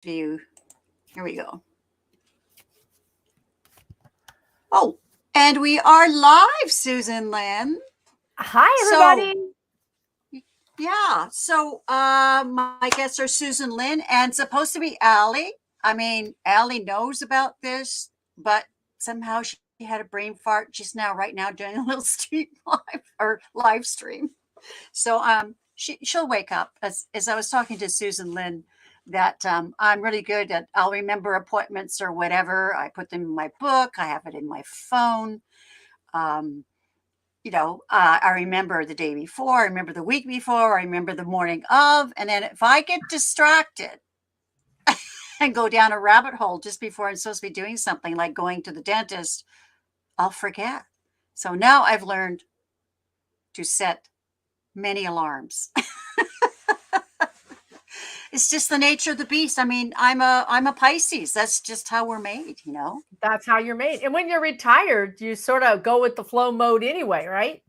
view. Here we go. Oh, and we are live, Susan Lynn. Hi, everybody. Yeah. So my guests are Susan Lynn and supposed to be Allie. I mean, Allie knows about this, but somehow she had a brain fart. She's right now doing a little stream live stream. So she'll wake up. As I was talking to Susan Lynn, that I'm really good at, I'll remember appointments or whatever. I put them in my book. I have it in my phone. I remember the day before, I remember the week before, I remember the morning of, and then if I get distracted and go down a rabbit hole just before I'm supposed to be doing something like going to the dentist, I'll forget. So now I've learned to set many alarms. It's just the nature of the beast. I mean, I'm a Pisces. That's just how we're made, That's how you're made. And when you're retired, you sort of go with the flow mode anyway, right?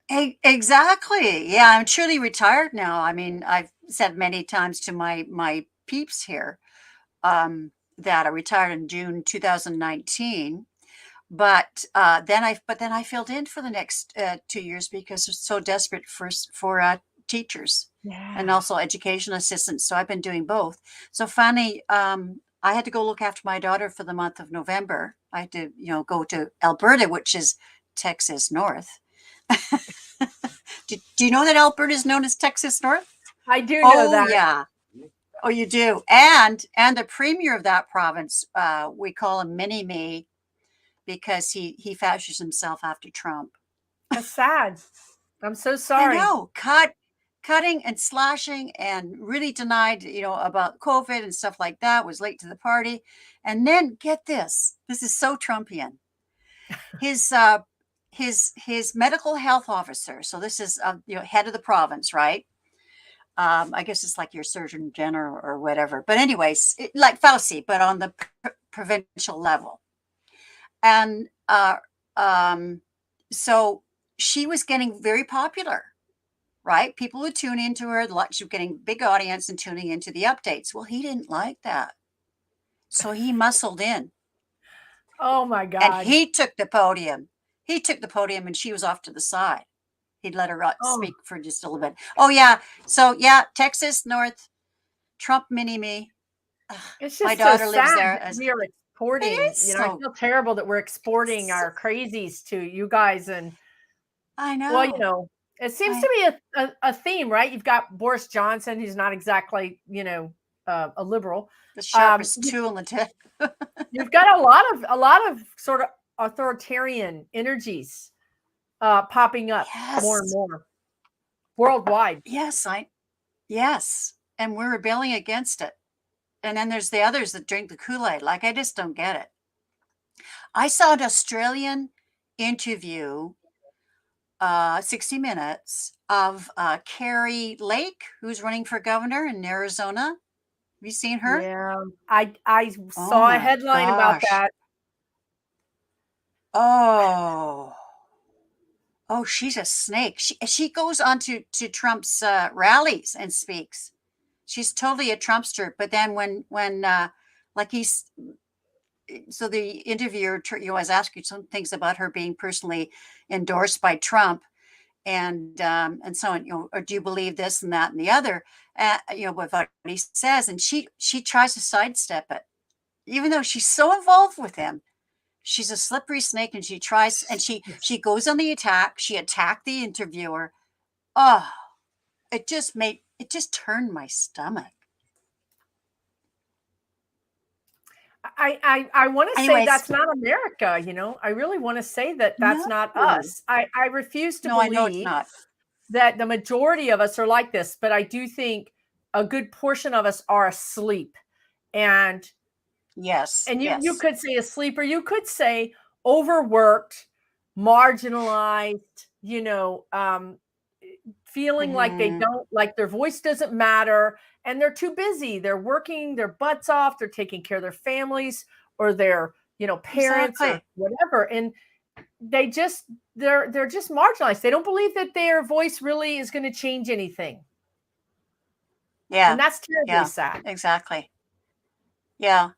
Exactly. Yeah, I'm truly retired now. I mean, I've said many times to my peeps here that I retired in June 2019. But then I filled in for the next 2 years because I was so desperate for teachers and also education assistants. So I've been doing both. So finally, I had to go look after my daughter for the month of November. I had to, go to Alberta, which is Texas North. Do you know that Alberta is known as Texas North? I do know that. Oh, yeah. Oh, you do. And the premier of that province, we call him Mini-Me because he fashions himself after Trump. That's sad. I'm so sorry. I know. Cutting and slashing and really denied, about COVID and stuff like that, was late to the party. And then get this. This is so Trumpian. His medical health officer. So this is, head of the province, right? I guess it's like your Surgeon General or whatever. But anyways, like Fauci, but on the provincial level. And so she was getting very popular, right? People would tune into her. She was getting big audience and tuning into the updates. Well, he didn't like that. So he muscled in. Oh, my God. And he took the podium. And she was off to the side. He'd let her speak for just a little bit. Oh, yeah. So, yeah, Texas North, Trump Mini-Me. It's just my daughter so lives sad there. We are exporting. I feel terrible that we're exporting our crazies to you guys. And I know. Well, it seems to be a theme, right? You've got Boris Johnson, who's not exactly, a liberal. The sharpest tool in the tent. You've got a lot of sort of authoritarian energies popping up more and more worldwide. Yes, and we're rebelling against it. And then there's the others that drink the Kool-Aid. Like, I just don't get it. I saw an Australian interview, 60 Minutes, of Carrie Lake, who's running for governor in Arizona. Have you seen her? Yeah, I saw a headline about that. Oh, she's a snake. She goes on to Trump's rallies and speaks. She's totally a Trumpster. But then when so the interviewer was asking some things about her being personally endorsed by Trump, and so on. Or do you believe this and that and the other? What he says, and she tries to sidestep it, even though she's so involved with him. She's a slippery snake, and she tries, and she goes on the attack. She attacked the interviewer. Oh, it just turned my stomach. I want to say that's not America. I really want to say that's not us. I refuse to believe I know it's not. That the majority of us are like this, but I do think a good portion of us are asleep. And yes, and you could say asleep, or you could say overworked, marginalized, feeling like they don't, like their voice doesn't matter, and they're too busy. They're working their butts off. They're taking care of their families or their, parents or whatever. And they're just marginalized. They don't believe that their voice really is going to change anything. Yeah. And that's terribly sad. Exactly. Yeah.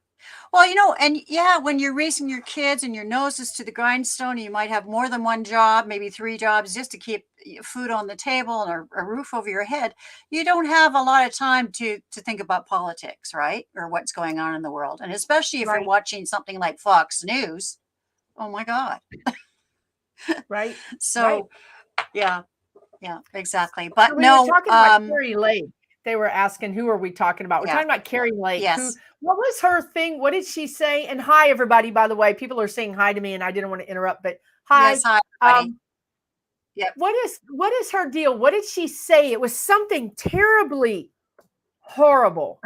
Well, and yeah, when you're raising your kids and your nose is to the grindstone, you might have more than one job, maybe 3 jobs, just to keep food on the table and a roof over your head. You don't have a lot of time to think about politics, right? Or what's going on in the world. And especially if you're Right. watching something like Fox News. Oh my God. Right. Right. So yeah, yeah, exactly. But So we were no, talking about Carrie Lake. They were asking, who are we talking about? We're yeah, talking about Carrie Lake. yes, What was her thing? What did she say? And hi, everybody, by the way. People are saying hi to me and I didn't want to interrupt, but hi. yes, hi, everybody. Um, Yep. what is her deal? What did she say? It was something terribly horrible.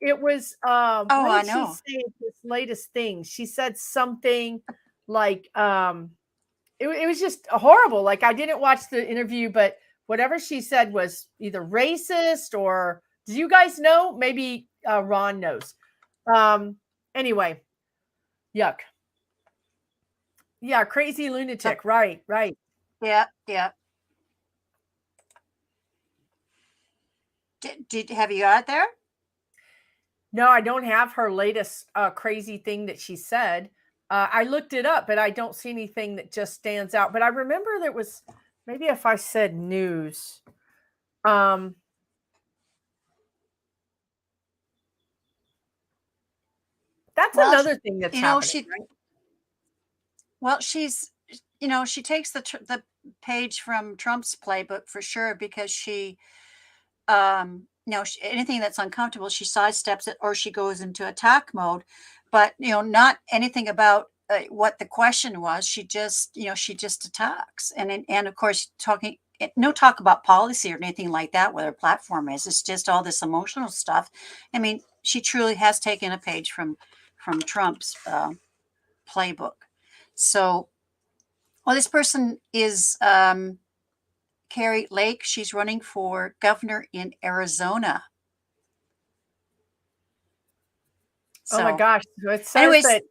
It was Oh, what I did she know. say at this latest thing? She said something like it was just horrible. Like I didn't watch the interview, but whatever she said was either racist or do you guys know? Maybe Ron knows. Um, anyway, yuck. Yeah, crazy The, lunatic. Right, right. yeah, yeah. Have you got it there? No, I don't have her latest crazy thing that she said. I looked it up, but I don't see anything that just stands out. But I remember there was maybe if I said news. Um, that's Well, another thing that's you know, happening, she right? well, she takes the page from Trump's playbook for sure because anything that's uncomfortable, she sidesteps it or she goes into attack mode. But not anything about what the question was. She just attacks, and of course, no talk about policy or anything like that. What her platform is, it's just all this emotional stuff. I mean, she truly has taken a page from Trump's playbook. So, well, this person is Carrie Lake. She's running for governor in Arizona. Oh my So, gosh. So it says anyways, that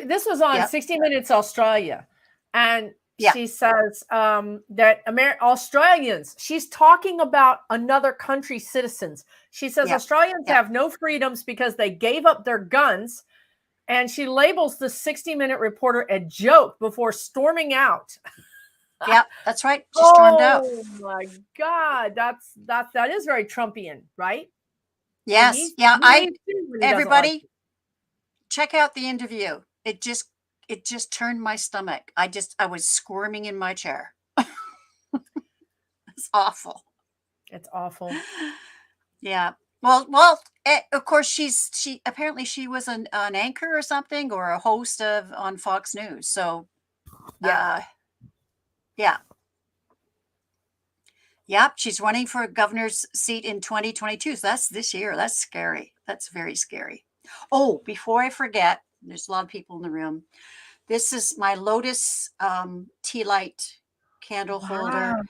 this was on yep, 60 Minutes Australia. And yeah, she says that Australians, she's talking about another country's citizens. She says yep, Australians yep, have no freedoms because they gave up their guns. And she labels the 60-minute reporter a joke before storming out. yep. That's right. She stormed out. Oh my God. That is very Trumpian, right? And Yes, yeah. he leaves too when he doesn't like Everybody it. check out the interview. It just turned my stomach. I was squirming in my chair. It's awful. It's awful. Yeah. Well, of course she apparently she was an anchor or something or a host of on Fox News. So, Yeah. yeah. Yep, she's running for a governor's seat in 2022. So that's this year. That's scary. That's very scary. Oh, before I forget, there's a lot of people in the room. This is my Lotus tea light candle holder. Wow.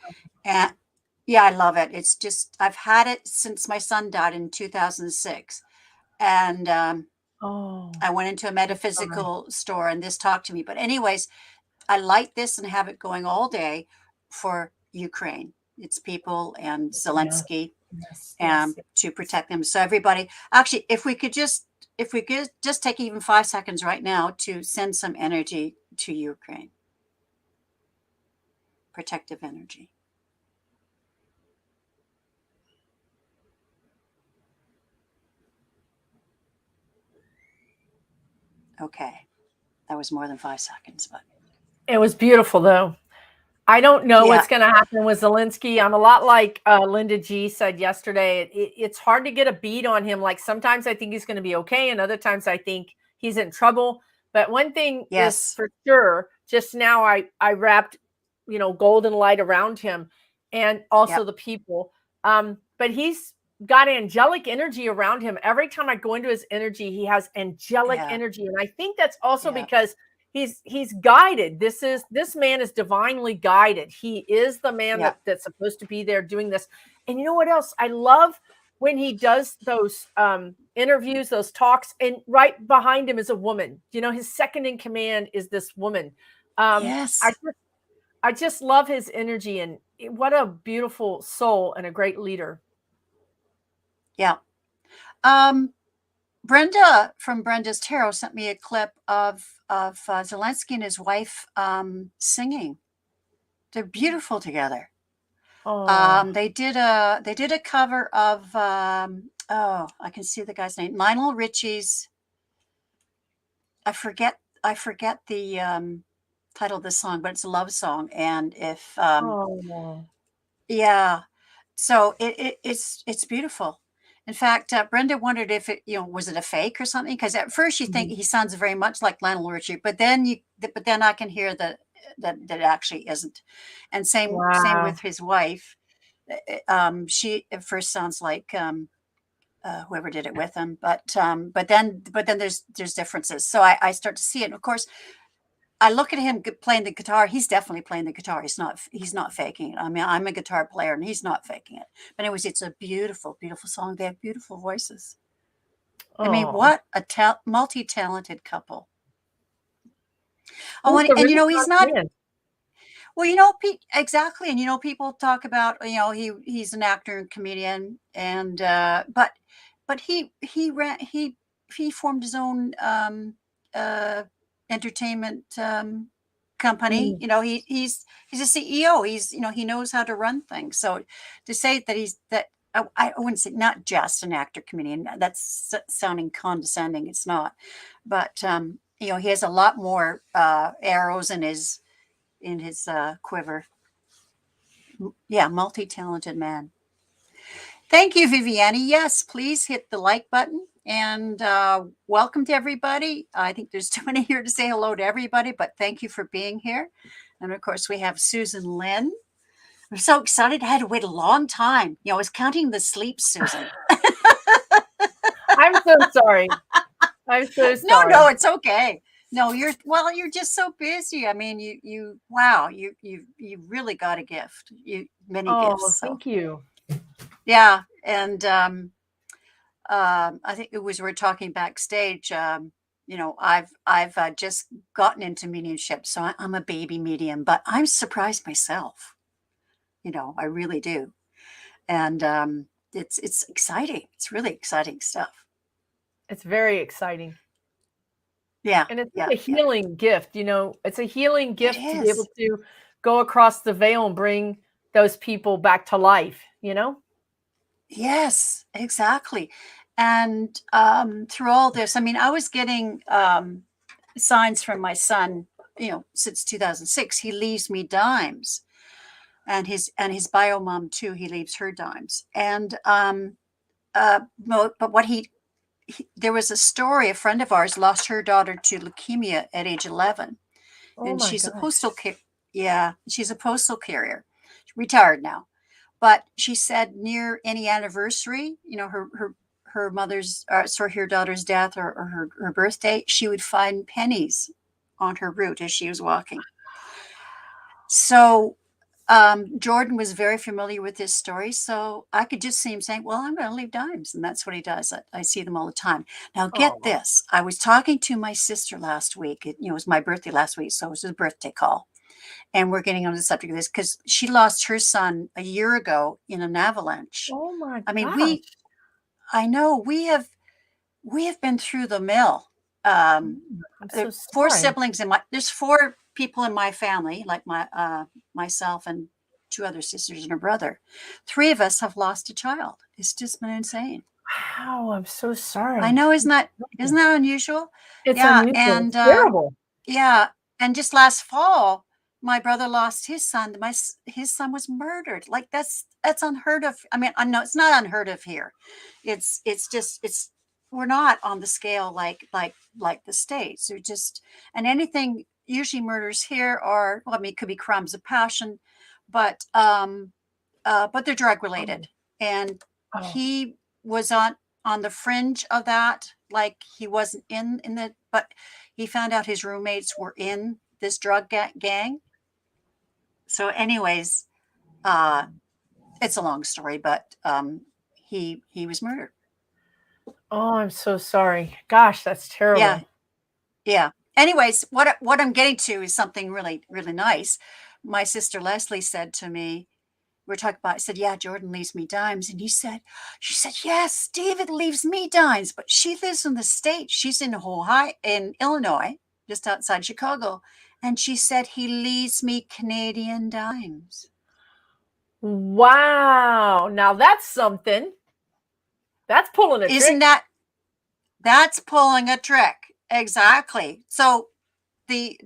And yeah, I love it. It's just, I've had it since my son died in 2006. And Oh, I went into a I'm sorry. metaphysical store and this talked to me. But, anyways, I light this and have it going all day for Ukraine, its people, and Yeah. Zelensky, Yes. Yes. to protect them. So, everybody, actually, if we could just take even 5 seconds right now to send some energy to Ukraine, protective energy. Okay, that was more than 5 seconds, but It was beautiful, though. I don't know yeah, what's going to happen with Zelensky. I'm a lot like Linda G said yesterday. It's hard to get a beat on him. Like sometimes I think he's going to be okay, and other times I think he's in trouble. But one thing is yes, for sure. Just now, I wrapped golden light around him, and also yep, the people. But he's got angelic energy around him. Every time I go into his energy, he has angelic yeah, energy, and I think that's also yeah, because he's guided. This man is divinely guided. He is the man yeah, that's supposed to be there doing this. And you know what else I love? When he does those interviews, those talks, and right behind him is a woman. His second in command is this woman. um i yes, just I just love his energy, and what a beautiful soul and a great leader. yeah. Um, Brenda from Brenda's Tarot sent me a clip of Zelensky and his wife singing. They're beautiful together. Oh, They did a cover of oh, I can see the guy's name, Lionel Richie's. I forget the title of the song, but it's a love song. And if oh, yeah, so it's beautiful. In fact, Brenda wondered if it, was it a fake or something? Because at first you think mhm. he sounds very much like Lionel Richie, but then I can hear that it actually isn't. And same Wow. with his wife. She at first sounds like whoever did it with him, but then there's differences. So I start to see it. And of course, I look at him playing the guitar. He's definitely playing the guitar. He's not faking it. I mean, I'm a guitar player, and he's not faking it. But anyways, it's a beautiful, beautiful song. They have beautiful voices. I mean, Oh, what a multi-talented couple. Oh, who's and, the and he's Renaissance not. man? Well, exactly. And people talk about, he's an actor and comedian, and but he formed his own uh, entertainment company. Mm. He's a CEO. He knows how to run things. So to say that I wouldn't say not just an actor comedian. That's sounding condescending. It's not, but he has a lot more arrows in his quiver. Yeah, multi-talented man. Thank you, Viviani. Yes, please hit the like button, and welcome to everybody. I think there's too many here to say hello to everybody, but thank you for being here. And of course, we have Susan Lynn. I'm so excited. I had to wait a long time. I was counting the sleeps, Susan. I'm so sorry. I'm so No, sorry. it's okay. No, you're just so busy. I mean, wow, you really got a gift. Many Oh, gifts. So thank you. yeah, and I think it was we're talking backstage. I've just gotten into mediumship, so I'm a baby medium, but I'm surprised myself. I really do, and it's exciting. It's really exciting stuff. It's very exciting. Yeah, And it's yeah, like a yeah. healing gift, it's a healing It gift to be able is. to go across the veil and bring those people back to life? Yes, exactly. And through all this, I mean, I was getting signs from my son. Since 2006, he leaves me dimes, and his bio mom too. He leaves her dimes, and but what there was a story. A friend of ours lost her daughter to leukemia at age 11, Oh and my she's a gosh. yeah, she's a postal carrier, retired now. But she said near any anniversary, her mother's, sorry, her daughter's death, or her birthday, she would find pennies on her route as she was walking. So Jordan was very familiar with this story. So I could just see him saying, well, I'm going to leave dimes. And that's what he does. I see them all the time. Now, get Oh, this. I was talking to my sister last week. It was my birthday last week. So it was a birthday call. And we're getting on the subject of this because she lost her son a year ago in an avalanche. oh my I mean, gosh. I know we have been through the mill. I'm There so are four sorry. siblings there's four people in my family, like myself and two other sisters and a brother. Three of us have lost a child. It's just been insane. Wow, I'm so I sorry. know, isn't that unusual? It's Yeah, unusual. and It's terrible. yeah, and just last fall, my brother lost his son. His son was murdered. Like that's unheard of. I mean, I know it's not unheard of here. It's we're not on the scale like the States. They're just, and anything, usually murders here are, well, I mean, it could be crimes of passion, but they're drug Oh, related. And oh, he was on the fringe of that. Like he wasn't but he found out his roommates were in this drug gang. So, anyways, uh, it's a long story, but he was murdered. oh, I'm so sorry. Gosh, that's Yeah, terrible. yeah. Anyways, what I'm getting to is something really really nice. My sister Leslie said to me, we're talking about, I said, yeah, Jordan leaves me dimes. And she said, yes, David leaves me dimes, but she lives in the States. She's in Illinois, just outside Chicago. And she said, he leaves me Canadian dimes. Wow. Now that's something. That's pulling a trick. Isn't that's pulling a trick. Exactly. So the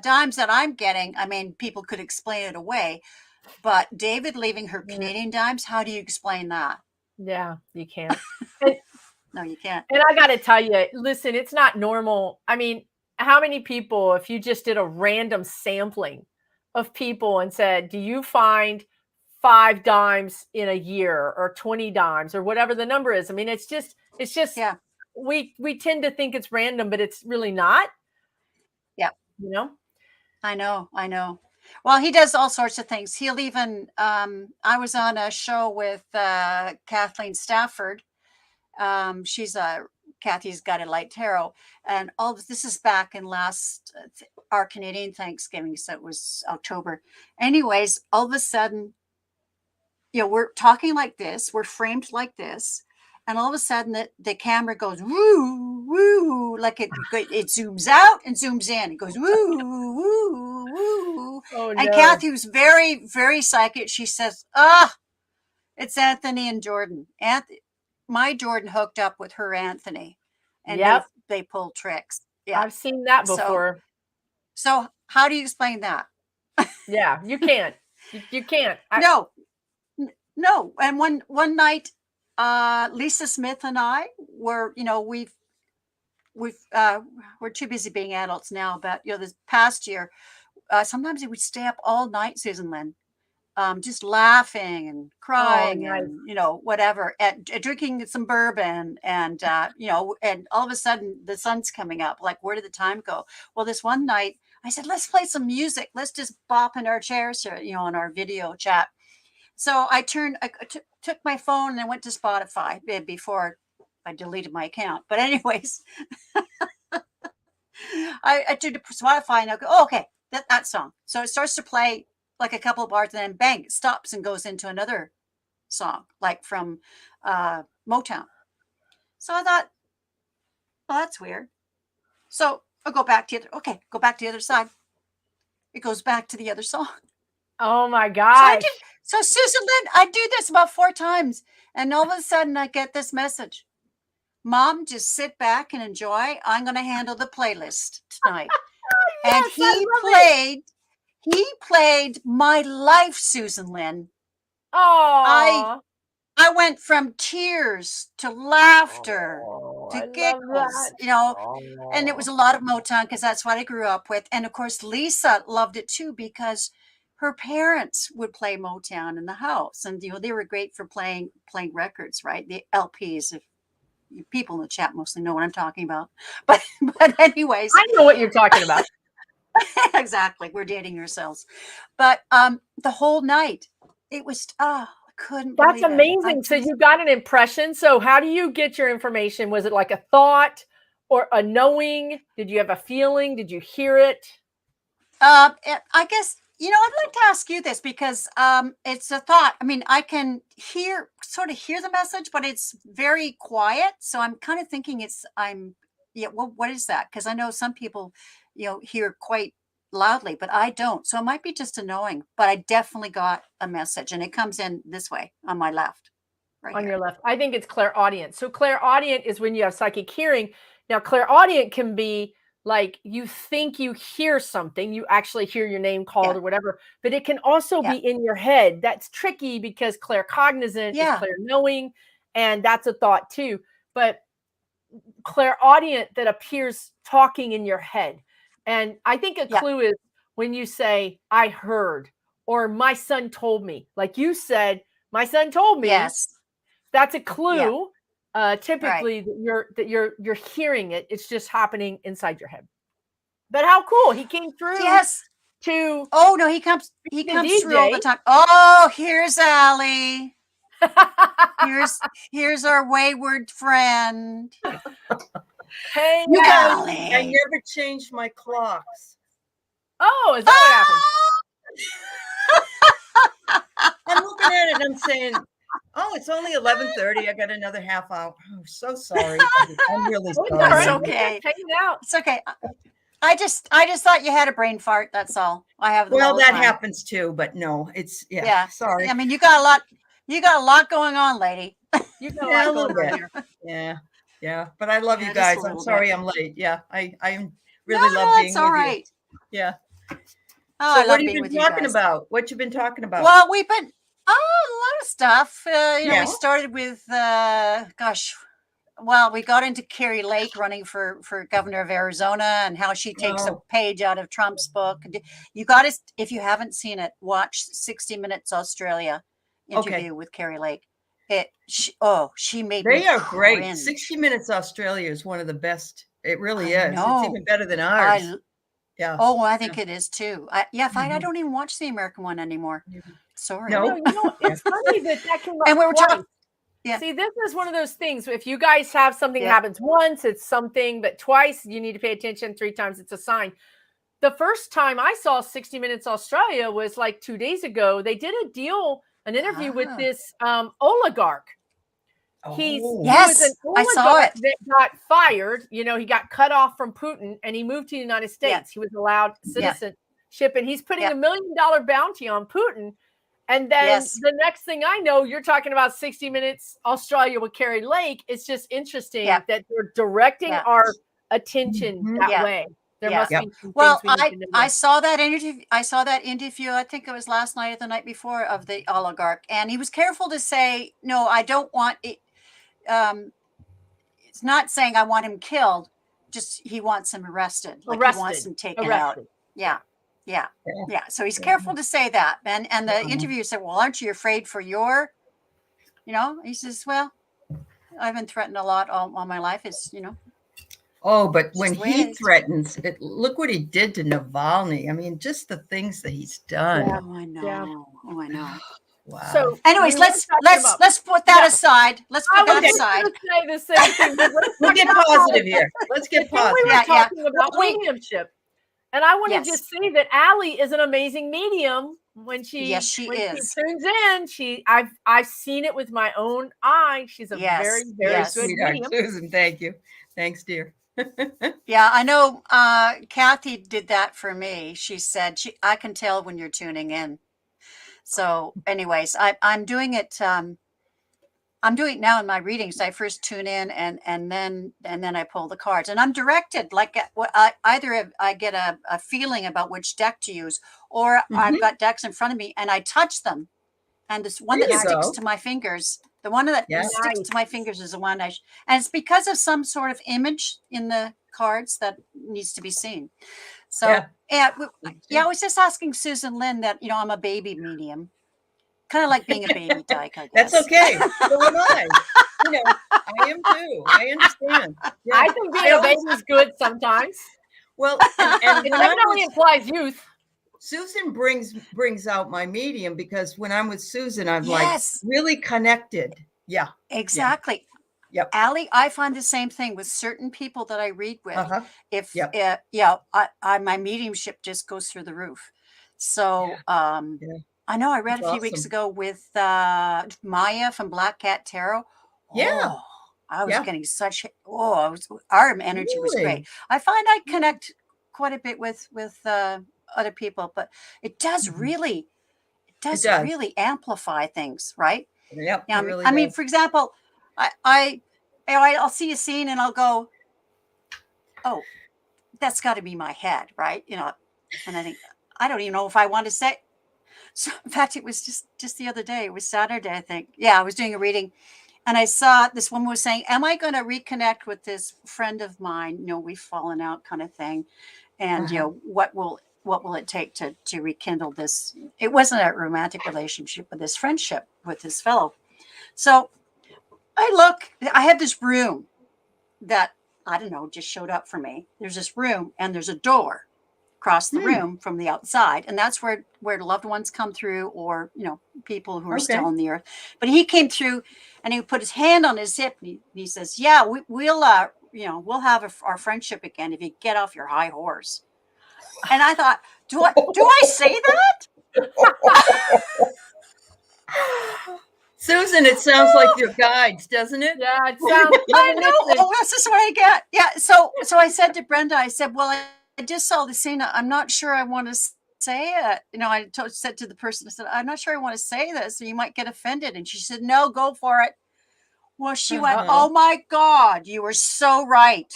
dimes that I'm getting, I mean, people could explain it away, but David leaving her Canadian dimes, how do you explain that? Yeah, you can't. No, you can't. And I got to tell you, listen, it's not normal. I mean, how many people, if you just did a random sampling of people and said, do you find 5 dimes in a year or 20 dimes or whatever the number is? I mean, it's just, yeah. We tend to think it's random, but it's really not. Yeah. You know? I know. Well, he does all sorts of things. He'll even, I was on a show with Kathleen Stafford. She's Kathy's Got a Light Tarot. And all this is back in our Canadian Thanksgiving. So it was October. Anyways, all of a sudden, we're talking like this. We're framed like this. And all of a sudden the camera goes woo, woo, like it zooms out and zooms in. It goes woo, woo, woo. Oh, and no. Kathy, who's very, very psychic, she says, it's Anthony and Jordan. My Jordan hooked up with her Anthony. And they pull tricks. Yeah. I've seen that before. So how do you explain that? Yeah, you can't. You can't. No. And one night, Lisa Smith and I were, we're too busy being adults now, but this past year, sometimes we would stay up all night, Susan Lynn, just laughing and crying and whatever, and drinking some bourbon, and and all of a sudden the sun's coming up. Like, where did the time go? Well, this one night I said, let's play some music. Let's just bop in our chairs here, on our video chat. So I took my phone and I went to Spotify before I deleted my account. But anyways, I took to Spotify and I go, okay, that song. So it starts to play like a couple of bars, and then bang, it stops and goes into another song, like from Motown. So I thought, well, that's weird. So I'll go back to the other side. It goes back to the other song. Oh my gosh. So Susan Lynn, I do this about 4 times, and all of a sudden I get this message. Mom, just sit back and enjoy. I'm going to handle the playlist tonight. Yes, and he played my life, Susan Lynn. Oh, I went from tears to laughter to giggles, and it was a lot of Motown because that's what I grew up with. And of course, Lisa loved it too because her parents would play Motown in the house, and they were great for playing records, right? The LPs. If people in the chat mostly know what I'm talking about, but anyways, I know what you're talking about. Exactly, we're dating ourselves. But the whole night, it was I couldn't. That's amazing. So you got an impression. So how do you get your information? Was it like a thought or a knowing? Did you have a feeling? Did you hear it? I guess. I'd like to ask you this because it's a thought. I mean, I can sort of hear the message, but it's very quiet. So I'm kind of thinking what is that? Because I know some people, hear quite loudly, but I don't. So it might be just a knowing, but I definitely got a message, and it comes in this way on my left. Right on here. Your left. I think it's clairaudient. So clairaudient is when you have psychic hearing. Now, clairaudient can be like you think you hear something, you actually hear your name called or whatever, but it can also be in your head. That's tricky because claircognizant is clair-knowing, and that's a thought too. But clairaudient that appears talking in your head. And I think a clue is when you say, I heard, or my son told me, like you said, my son told me. Yes. That's a clue. Typically that you're hearing it. It's just happening inside your head. But how cool. He came through. Yes. Oh no, he comes DJ. Through all the time. Oh, here's Allie. Here's our wayward friend. Hey, Allie. I never changed my clocks. Oh, is that what happened? I'm looking at it and I'm saying, oh, it's only 11:30. I got another half hour. I'm so sorry. I'm really sorry. It's okay. Hanging out. It's okay. I just thought you had a brain fart. That's all. I have them Well, all the that time. happens too, but no, it's yeah. Sorry. I mean, you got a lot going on, lady. You got a lot going on here. Yeah. But I love you guys. I'm sorry I'm late. Yeah, I really love being it's all with right. you. Yeah. Oh, So I love what have being you with been you talking guys. about? What you been talking about? Well, we've been a lot of stuff. We started with we got into Carrie Lake running for governor of Arizona and how she takes a page out of Trump's book. You got to, if you haven't seen it, watch 60 Minutes Australia interview with Carrie Lake. She made me They are great. cringe. 60 Minutes Australia is one of the best. It really is. It's even better than ours. I think it is too. I don't even watch the American one anymore. Sorry. No, it's funny that came up. And we were talking. Yeah. See, this is one of those things. If you guys have something happens once, it's something, but twice you need to pay attention. 3 times, it's a sign. The first time I saw 60 Minutes Australia was like 2 days ago. They did an interview with this oligarch. He was an oligarch that got fired. He got cut off from Putin and he moved to the United States. He was allowed citizenship and he's putting $1 million bounty on Putin. And then the next thing I know, you're talking about 60 Minutes Australia with Carrie Lake. It's just interesting that they're directing our attention that way. There must be some things I saw that interview. I think it was last night or the night before of the oligarch, and he was careful to say, "No, I don't want it." It's not saying I want him killed. Just he wants him arrested. He wants him taken out. Yeah. So he's careful to say that. And the interviewer said, well, aren't you afraid for your, he says, well, I've been threatened a lot all my life. It's, Oh, but when he threatens, look what he did to Navalny. I mean, just the things that he's done. Oh, I know. Wow. So, anyways, let's put that aside. Let's put that aside. Say the same thing. We'll get positive here. Let's get positive. We were talking about mediumship. And I want to just say that Allie is an amazing medium. When she tunes in, I've seen it with my own eye. She's a very, very good medium. Susan, thank you. Thanks, dear. I know Kathy did that for me. She said I can tell when you're tuning in. So anyways, I'm doing it. I'm doing it now in my readings. I first tune in and then I pull the cards, and I'm directed like either I get a feeling about which deck to use, or I've got decks in front of me and I touch them, and this one that sticks to my fingers, the one that sticks to my fingers is the one and it's because of some sort of image in the cards that needs to be seen. So I was just asking Susan Lynn that I'm a baby medium. Kind of like being a baby dyke, I guess. That's okay. So am I. I am too. I understand. Yeah. I think being a baby is good sometimes. Well, and it definitely implies youth. Susan brings out my medium, because when I'm with Susan, I'm like really connected. Yeah. Exactly. Yep. Allie, I find the same thing with certain people that I read with. My mediumship just goes through the roof. So, I know I read a few weeks ago with Maya from Black Cat Tarot. I was getting our energy was great. I find I connect quite a bit with other people, but it does really amplify things, right? Yeah. I mean, for example, I'll see a scene and I'll go, oh, that's got to be my head, right? And I think I don't even know if I want to say. So in fact, it was just the other day. It was Saturday, I think. Yeah, I was doing a reading, and I saw this woman was saying, "Am I going to reconnect with this friend of mine? We've fallen out, kind of thing, and what will it take to rekindle this?" It wasn't a romantic relationship, but this friendship with this fellow. So I had this room that I don't know just showed up for me. There's this room, and there's a door across the room from the outside, and that's where loved ones come through, or people who are still on the earth. But he came through and he put his hand on his hip, and he says, we'll have our friendship again if you get off your high horse. And I thought, do I say that? Susan, it sounds like your guides, doesn't it? Yeah, it sounds I know. Oh, this is what I get. Yeah. So I said to Brenda, I said, well, I just saw the scene. I'm not sure I want to say it. I said to the person, I said, I'm not sure I want to say this, so you might get offended. And she said, no, go for it. Well, she went, oh my God, you were so right.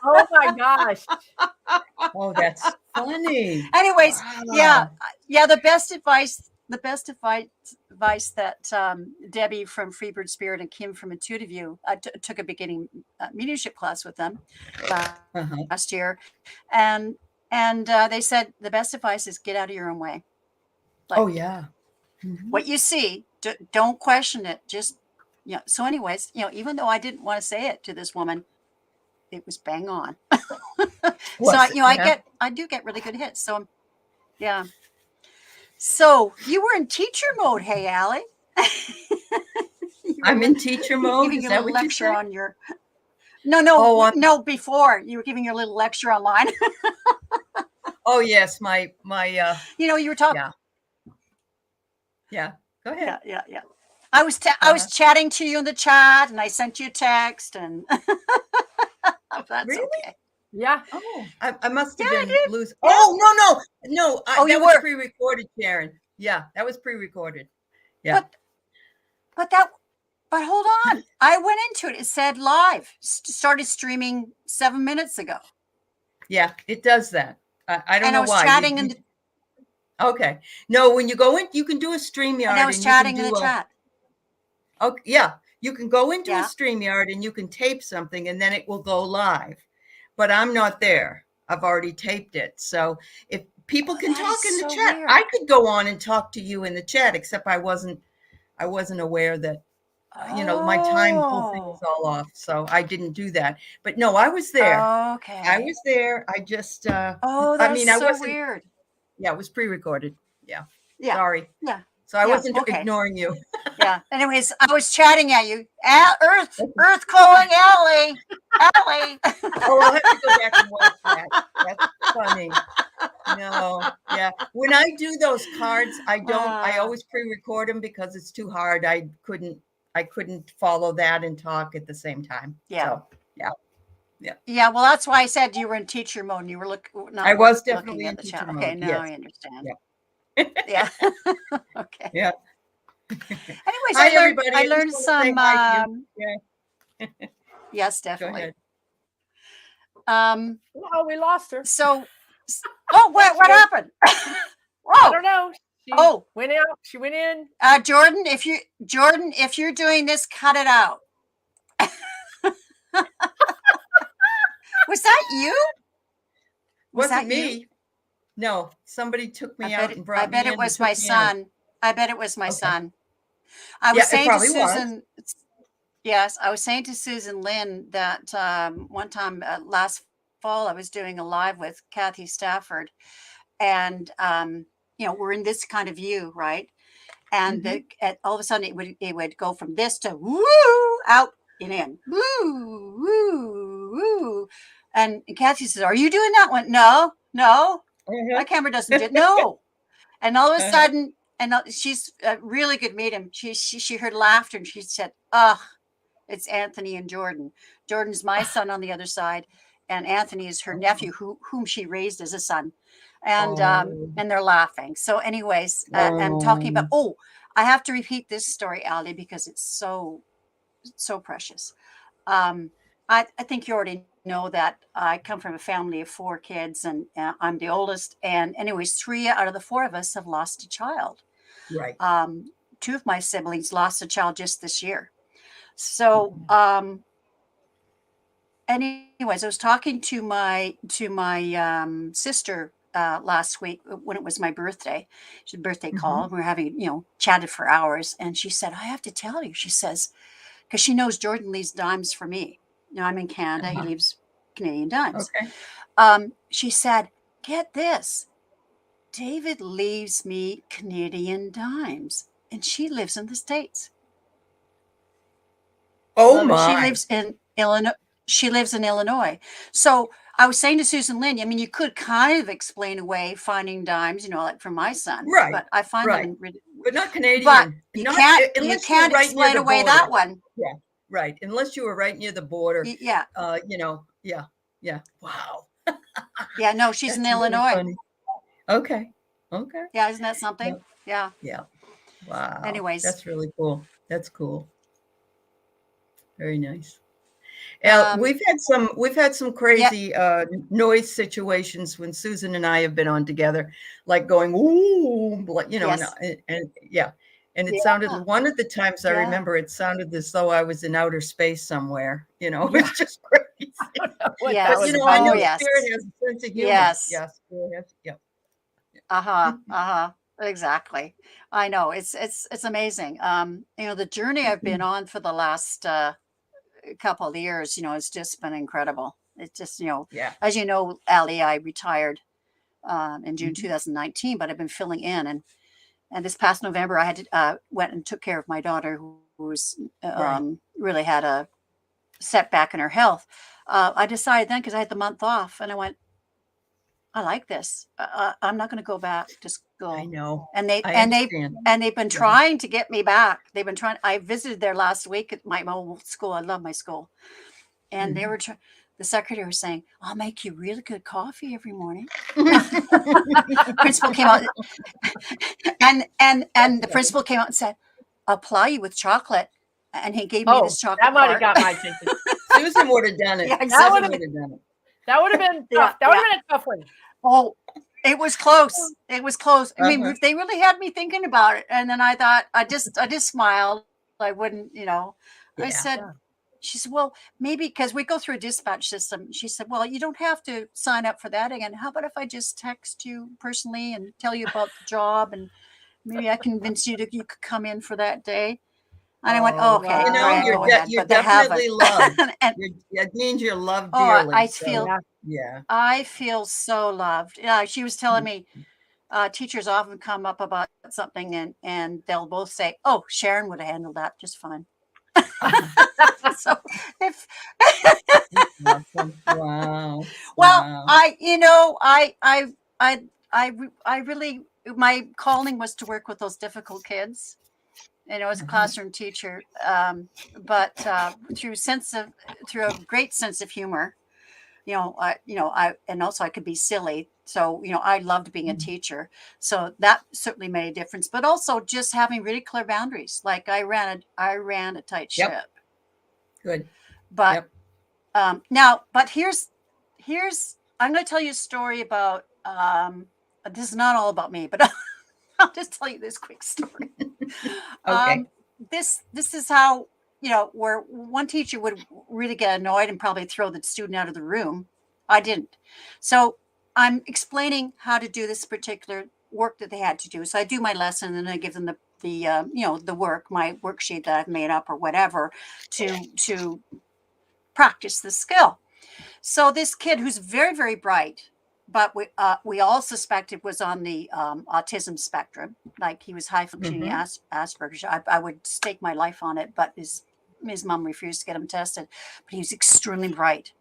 Oh my gosh. Oh, that's funny. Anyways, Wow. yeah. The best advice that Debbie from Freebird Spirit and Kim from Intuitive You, took a beginning mediumship class with them last year, and they said the best advice is get out of your own way. Like, oh yeah. What you see, don't question it. Just So, anyways, even though I didn't want to say it to this woman, it was bang on. So I do get really good hits. So yeah. So you were in teacher mode, hey Allie. I'm in teacher mode. Is that what you said? On your no, before you were giving your little lecture online. Oh yes, my you were talking. Yeah. Go ahead. Yeah. I was chatting to you in the chat, and I sent you a text, and that's really? Okay. Yeah. Oh, I must have been losing. Oh no! That was pre-recorded, Sharon. Yeah, that was pre-recorded. Yeah. But hold on, I went into it. It said live. Started streaming 7 minutes ago. Yeah, it does that. I don't know why. And I was chatting Okay. No, when you go in, you can do a StreamYard. And I was chatting in the chat. Okay, yeah. You can go into a StreamYard and you can tape something and then it will go live. But I'm not there. I've already taped it. So if people can talk in the chat, weird. I could go on and talk to you in the chat, except I wasn't aware that my time thing was all off. So I didn't do that. But no, I was there. Okay. I was there. I just that's I wasn't weird. Yeah, it was pre-recorded. Yeah. Yeah. Sorry. Yeah. So I wasn't ignoring you. Yeah. Anyways, I was chatting at you. Earth calling Allie. Allie. Oh, I'll have to go back and watch that. That's funny. No. Yeah. When I do those cards, I always pre-record them because it's too hard. I couldn't follow that and talk at the same time. Yeah. So, yeah. Yeah. Well, that's why I said you were in teacher mode and you were I was definitely in teacher mode. Okay. Now yes. I understand. Yeah. Yeah. Okay. Yeah. Anyways, hi, everybody. I learned some. Yes, definitely. Oh, we lost her. So, what happened? I don't know. She went out. She went in. Jordan, if you're doing this, cut it out. Was that you? Wasn't me. You? No, somebody took me out and brought me in. I bet it was my son. I bet it was my son. I was saying to Susan. Yes, I was saying to Susan Lynn that one time last fall I was doing a live with Kathy Stafford, and we're in this kind of view, right? And all of a sudden it would go from this to woo out and in woo woo woo, and Kathy says, "Are you doing that one?" No. My camera doesn't do it. No. And all of a sudden, and she's a really good medium. She heard laughter and she said, it's Anthony and Jordan. Jordan's my son on the other side, and Anthony is her nephew, whom she raised as a son. And they're laughing. So anyways, I'm talking about, I have to repeat this story, Allie, because it's so precious. I think you already know that I come from a family of 4 kids, and I'm the oldest. And anyways, 3 out of the 4 of us have lost a child. Right. 2 of my siblings lost a child just this year. So, anyways, I was talking to my sister last week when it was my birthday. She had a birthday call. And we were having, chatted for hours. And she said, I have to tell you, she says, because she knows Jordan leaves dimes for me. I'm in Canada. He leaves Canadian dimes. Okay. She said, get this. David leaves me Canadian dimes, and she lives in the States. Oh my! She lives in Illinois. So I was saying to Susan Lynn, I mean, you could kind of explain away finding dimes, like for my son, Right. but I find Right. them really, But not Canadian. but you Not can't unless you're right near explain the away border. that one. Yeah. Right. Unless you were right near the border. Yeah. Yeah. Yeah. Wow. Yeah. No, she's in That's really Illinois. funny. Okay. Okay. Yeah. Isn't that something? Yeah. Yeah. Wow. Anyways. That's really cool. That's cool. Very nice. We've had some crazy noise situations when Susan and I have been on together, like going, ooh, Yes. and it sounded, one of the times I remember, it sounded as though I was in outer space somewhere, it's just crazy. Yes. But, I know spirit has a sense of humor. Yes. Yes. Yeah. Exactly. I know it's amazing. The journey I've been on for the last couple of years, it's just been incredible. It's just, as you know, Allie, I retired in June 2019, but I've been filling in, and this past November I had to went and took care of my daughter who was really had a setback in her health. I decided then, because I had the month off, and I went, I like this. I'm not going to go back to school. I know. And they've been trying to get me back. They've been trying. I visited there last week at my old school. I love my school. And they were the secretary was saying, I'll make you really good coffee every morning. Principal came out and the principal came out and said, I'll ply you with chocolate. And he gave me this chocolate. That might have got my attention. Susan would have done it. Yeah, exactly. That would have been tough. That would have been a tough one. Oh, it was close. It was close. I mean, they really had me thinking about it. And then I thought, I just smiled. I wouldn't, I said, she said, well, maybe because we go through a dispatch system. She said, well, you don't have to sign up for that again. How about if I just text you personally and tell you about the job, and maybe I convince you you could come in for that day? And I went, okay. Wow. You're definitely loved. It means you're loved dearly. I feel so loved. Yeah, she was telling me teachers often come up about something and they'll both say, oh, Sharon would have handled that just fine. So if wow. Well, I really, my calling was to work with those difficult kids. As a classroom teacher, but through a great sense of humor, and also I could be silly. So, I loved being a teacher. So that certainly made a difference, but also just having really clear boundaries. Like I ran a tight ship. Good. But but here's I'm going to tell you a story about, this is not all about me, but I'll just tell you this quick story. Okay. This is how, where one teacher would really get annoyed and probably throw the student out of the room. I didn't. So I'm explaining how to do this particular work that they had to do. So I do my lesson and I give them the work, my worksheet that I've made up or whatever to practice the skill. So this kid who's very, very bright, but we all suspected was on the autism spectrum, like he was high functioning Asperger's. I would stake my life on it, but his mom refused to get him tested. But he was extremely bright.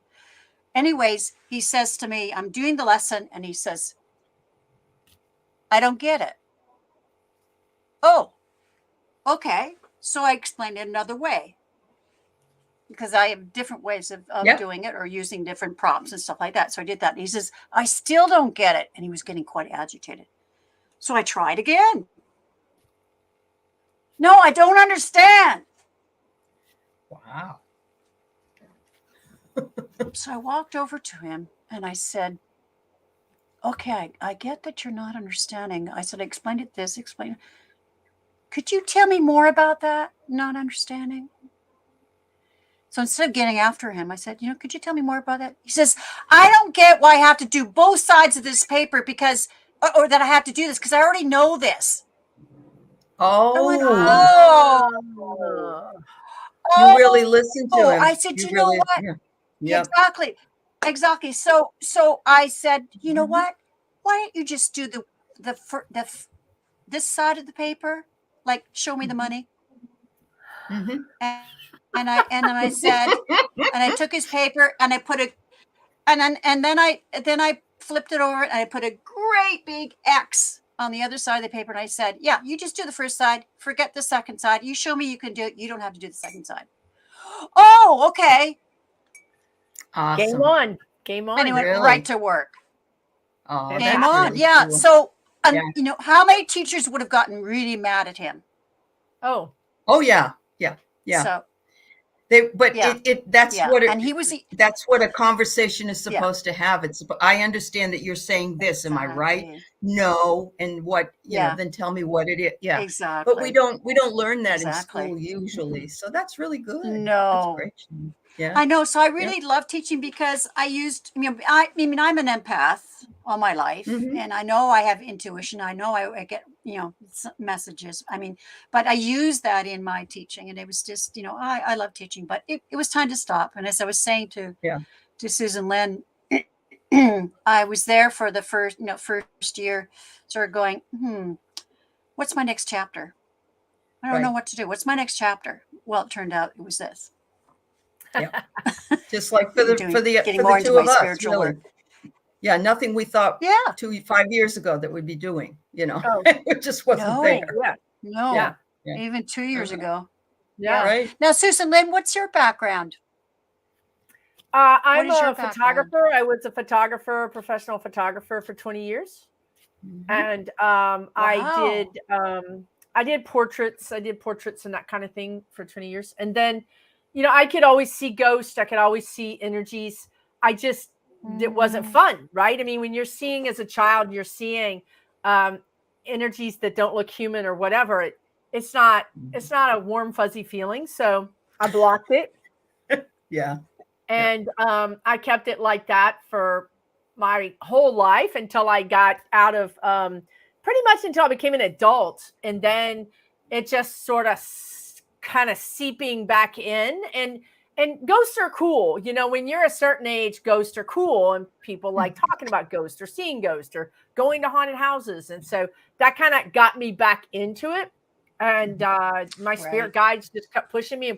Anyways, he says to me, I'm doing the lesson, and he says, I don't get it. Oh, okay. So I explained it another way, because I have different ways of doing it or using different prompts and stuff like that. So I did that. And he says, I still don't get it. And he was getting quite agitated. So I tried again. No, I don't understand. Wow. So I walked over to him and I said, okay, I get that you're not understanding. I said, I explained it this, explain. Could you tell me more about that? Not understanding. So instead of getting after him, I said, could you tell me more about that? He says, I don't get why I have to do both sides of this paper because, or that I have to do this because I already know this. Oh. I went, you really listened to him. I said, you know what? Yeah. Exactly. So I said, you know what? Why don't you just do this side of the paper? Like, show me the money. And then I said, and I took his paper and I put and then I flipped it over and I put a great big X on the other side of the paper. And I said, yeah, you just do the first side, forget the second side. You show me you can do it. You don't have to do the second side. Oh, okay. Awesome. Game on. And it went Really? right to work. Oh, Game that's on. really Yeah. cool. So, Yeah. you know, how many teachers would have gotten really mad at him? Oh, yeah. So, That's yeah. what And he was, that's what a conversation is supposed to have. I understand that you're saying this. Am I right? Exactly. No. And what, you know, Yeah. then tell me what it is. Yeah. Exactly. But we don't learn that in Exactly. school usually. So that's really good. No. That's great. Yeah. I know. So I really love teaching because I mean, I'm an empath all my life, and I know I have intuition. I know I get, you know, messages. I mean, but I use that in my teaching, and it was just, you know, I love teaching, but it was time to stop. And as I was saying to Susan Lynn, I was there for the first year, sort of going, what's my next chapter? I don't know what to do. What's my next chapter? Well, it turned out it was this. Yeah. Just like for the two of us, really. Yeah, nothing we thought 5 years ago that we'd be doing, you know. It just wasn't there. Yeah. Even 2 years ago. Yeah. Right. Now, Susan Lynn, what's your background? I'm a photographer. I was a photographer, professional photographer for 20 years. And I did portraits. I did portraits and that kind of thing for 20 years. And then, you know, I could always see ghosts. I could always see energies. It wasn't fun, right? I mean, when you're seeing as a child, you're seeing energies that don't look human or whatever. It's not a warm, fuzzy feeling. So I blocked it. Yeah. And I kept it like that for my whole life until I got out of pretty much until I became an adult. And then it just sort of kind of seeping back in. And ghosts are cool. You know, when you're a certain age, ghosts are cool. And people like talking about ghosts or seeing ghosts or going to haunted houses. And so that kind of got me back into it. And my spirit guides just kept pushing me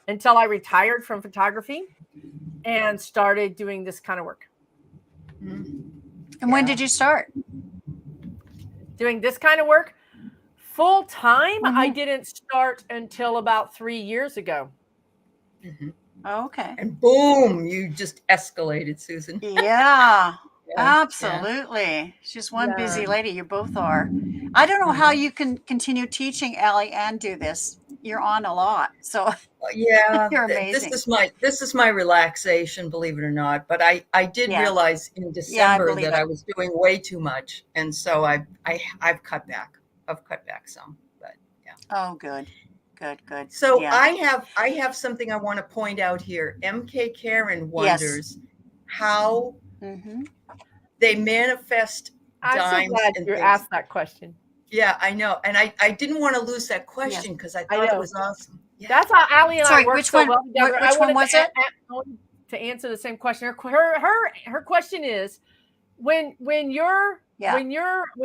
until I retired from photography and started doing this kind of work. And when did you start doing this kind of work full time? I didn't start until about 3 years ago. Oh, okay. And boom, you just escalated, Susan. Yeah, absolutely. Yeah. She's one busy lady. You both are. I don't know how you can continue teaching, Allie, and do this. You're on a lot. So you're amazing. This is my relaxation, believe it or not. But I did realize in December that I was doing way too much. And so I've cut back. I've cut back some, but yeah. Oh, good. So I have something I want to point out here. MK Karen wonders how they manifest dimes. I'm so glad you asked that question. Yeah, I know. And I didn't want to lose that question because I thought it was awesome. Yeah. That's how Allie and I work so well together. Which one was it? To answer the same question. Her question is when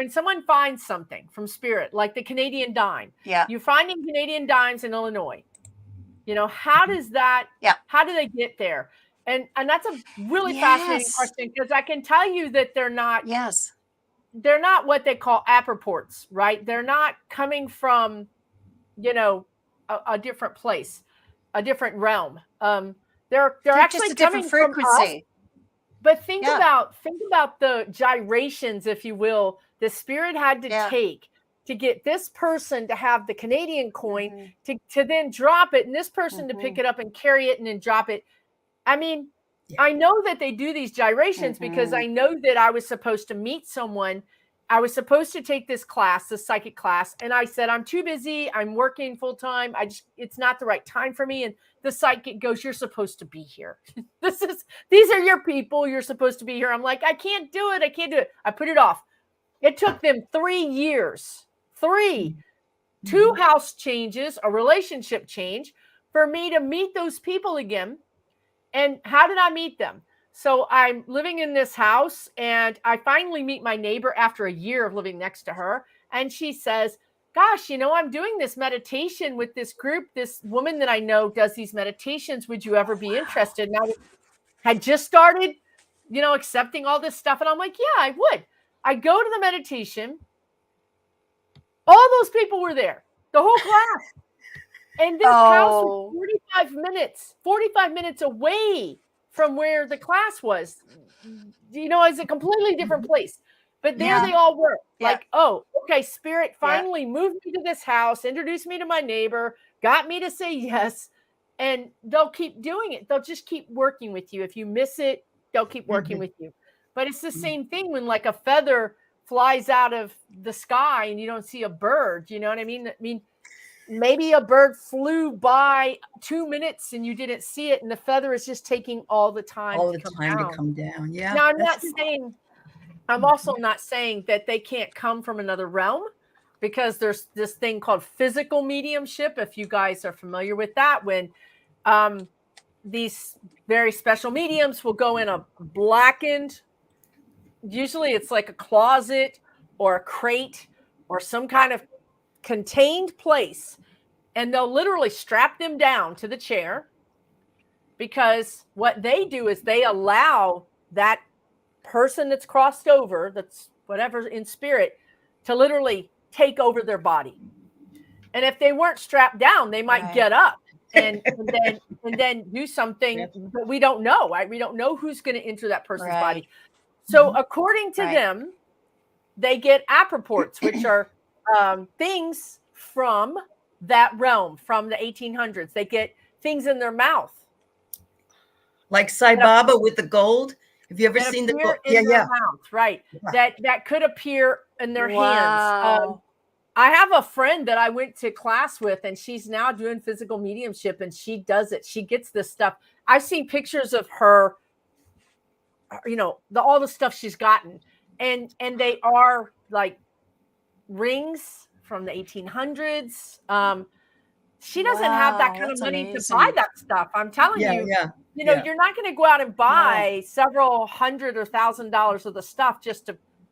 someone finds something from spirit, like the Canadian dime, you're finding Canadian dimes in Illinois, you know, how does that, how do they get there? And that's a really fascinating question, because I can tell you that they're not what they call apports, right? They're not coming from, you know, a different place, a different realm. They're actually just a different frequency. But think about the gyrations, if you will, the spirit had to take to get this person to have the Canadian coin to then drop it, and this person to pick it up and carry it and then drop it. I mean, I know that they do these gyrations because I know that I was supposed to meet someone. I was supposed to take this class, this psychic class. And I said, I'm too busy. I'm working full time. It's not the right time for me. And the psychic goes, you're supposed to be here. These are your people. You're supposed to be here. I'm like, I can't do it. I put it off. It took them 3 years, 2 house changes, a relationship change for me to meet those people again. And how did I meet them? So I'm living in this house and I finally meet my neighbor after a year of living next to her. And she says, gosh, you know, I'm doing this meditation with this group. This woman that I know does these meditations. Would you ever be interested? And I had just started accepting all this stuff. And I'm like, yeah, I would. I go to the meditation. All those people were there, the whole class. And this house was 45 minutes away from where the class was. It's a completely different place. But there they all were. Like, oh, okay, Spirit finally moved me to this house, introduced me to my neighbor, got me to say yes. And they'll keep doing it. They'll just keep working with you. If you miss it, they'll keep working with you. But it's the same thing when like a feather flies out of the sky and you don't see a bird. You know what I mean? Maybe a bird flew by 2 minutes and you didn't see it, and the feather is just taking all the time to come down. Yeah. Now, I'm also not saying that they can't come from another realm, because there's this thing called physical mediumship. If you guys are familiar with that, when these very special mediums will go in a blackened, usually it's like a closet or a crate or some kind of contained place, and they'll literally strap them down to the chair, because what they do is they allow that person that's crossed over, that's whatever in spirit, to literally take over their body. And if they weren't strapped down, they might get up and then do something, but we don't know, right? We don't know who's going to enter that person's body. So according to them, they get approports, which are things from that realm, from the 1800s. They get things in their mouth. Like Sai Baba with the gold. Have you ever seen the gold? Mouth, right. Yeah. That could appear in their hands. I have a friend that I went to class with, and she's now doing physical mediumship, and she does it. She gets this stuff. I've seen pictures of her, all the stuff she's gotten. And they are like rings from the 1800s. She doesn't have that kind of money to buy that stuff. I'm telling you, you're not going to go out and buy several $100 or $1,000 of the stuff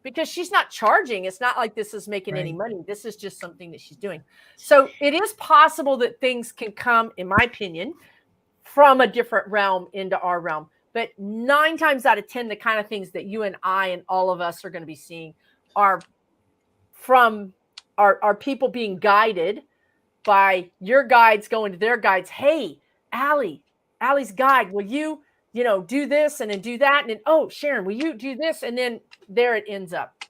because she's not charging. It's not like this is making any money. This is just something that she's doing. So it is possible that things can come, in my opinion, from a different realm into our realm. But 9 times out of 10, the kind of things that you and I and all of us are going to be seeing are from our people being guided by your guides going to their guides. Hey, Allie's guide, will you, do this and then do that? And then, oh, Sharon, will you do this? And then there it ends up.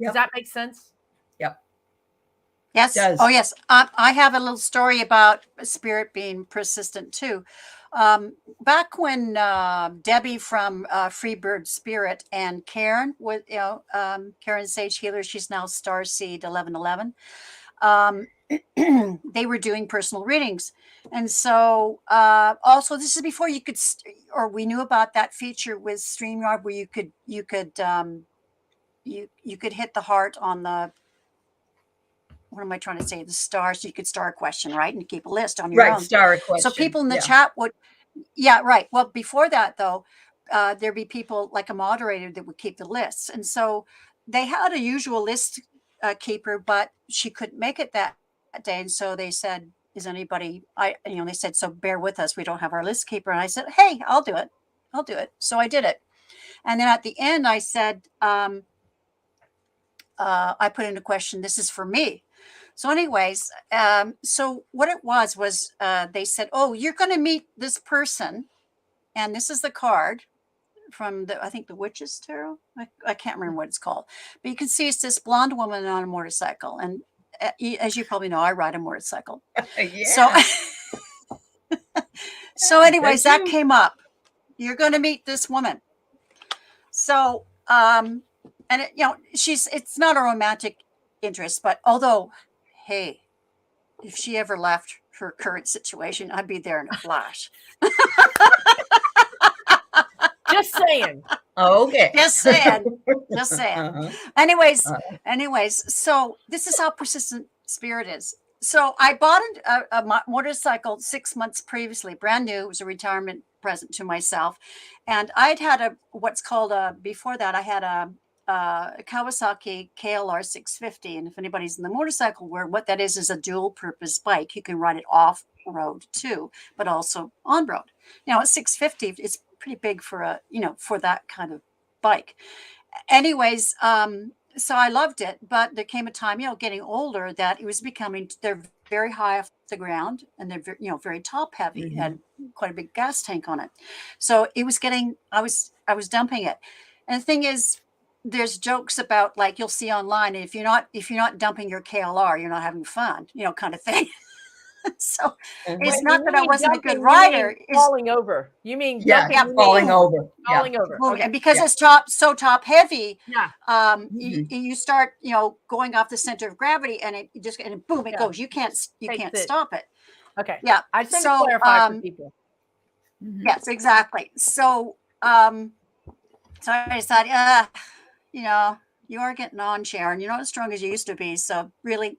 Does that make sense? Yep. Yes. Oh, yes. I have a little story about spirit being persistent too. Back when Debbie from Freebird Spirit and Karen was, Karen Sage Healer, she's now Starseed 1111. They were doing personal readings, and so also this is before you could, or we knew about that feature with StreamYard where you could hit the heart on the. What am I trying to say? The star, so you could star a question, right? And keep a list on your own. Star a question. So people in the chat would, right. Well, before that though, there'd be people like a moderator that would keep the lists. And so they had a usual list keeper, but she couldn't make it that day. And so they said, is anybody, they said, so bear with us. We don't have our list keeper. And I said, hey, I'll do it. So I did it. And then at the end I said, I put in a question, this is for me. So anyways, so what it was they said, oh, you're going to meet this person. And this is the card from I think the Witch's Tarot. I can't remember what it's called. But you can see it's this blonde woman on a motorcycle. And as you probably know, I ride a motorcycle. So anyways, that came up. You're going to meet this woman. So, and it's not a romantic interest, but although, hey, if she ever left her current situation, I'd be there in a flash. Just saying. Okay. Just saying. Anyways, so this is how persistent spirit is. So I bought a motorcycle 6 months previously, brand new. It was a retirement present to myself. And I'd had before that, I had a Kawasaki KLR 650. And if anybody's in the motorcycle world, what that is a dual purpose bike. You can ride it off road too, but also on road. Now at 650, it's pretty big for for that kind of bike. Anyways, so I loved it, but there came a time, getting older, that it was becoming, they're very high off the ground, and they're very top heavy, had quite a big gas tank on it. So it was getting, I was dumping it. And the thing is, there's jokes about, like, you'll see online, if you're not dumping your KLR, you're not having fun, kind of thing. So it's Wait, not you that I mean wasn't a dumping, good you rider. mean falling over. You mean Yeah, dumping, you mean falling over. falling over. Boom. Okay. And because Yeah. it's so top heavy, Yeah. you start, going off the center of gravity, and it just, and boom, it Yeah. goes. You can't Takes it. stop it. Okay. Yeah. I just want So, to clarify for people. yes, exactly. So, so I decided, you are getting on, Sharon. You're not as strong as you used to be. So really,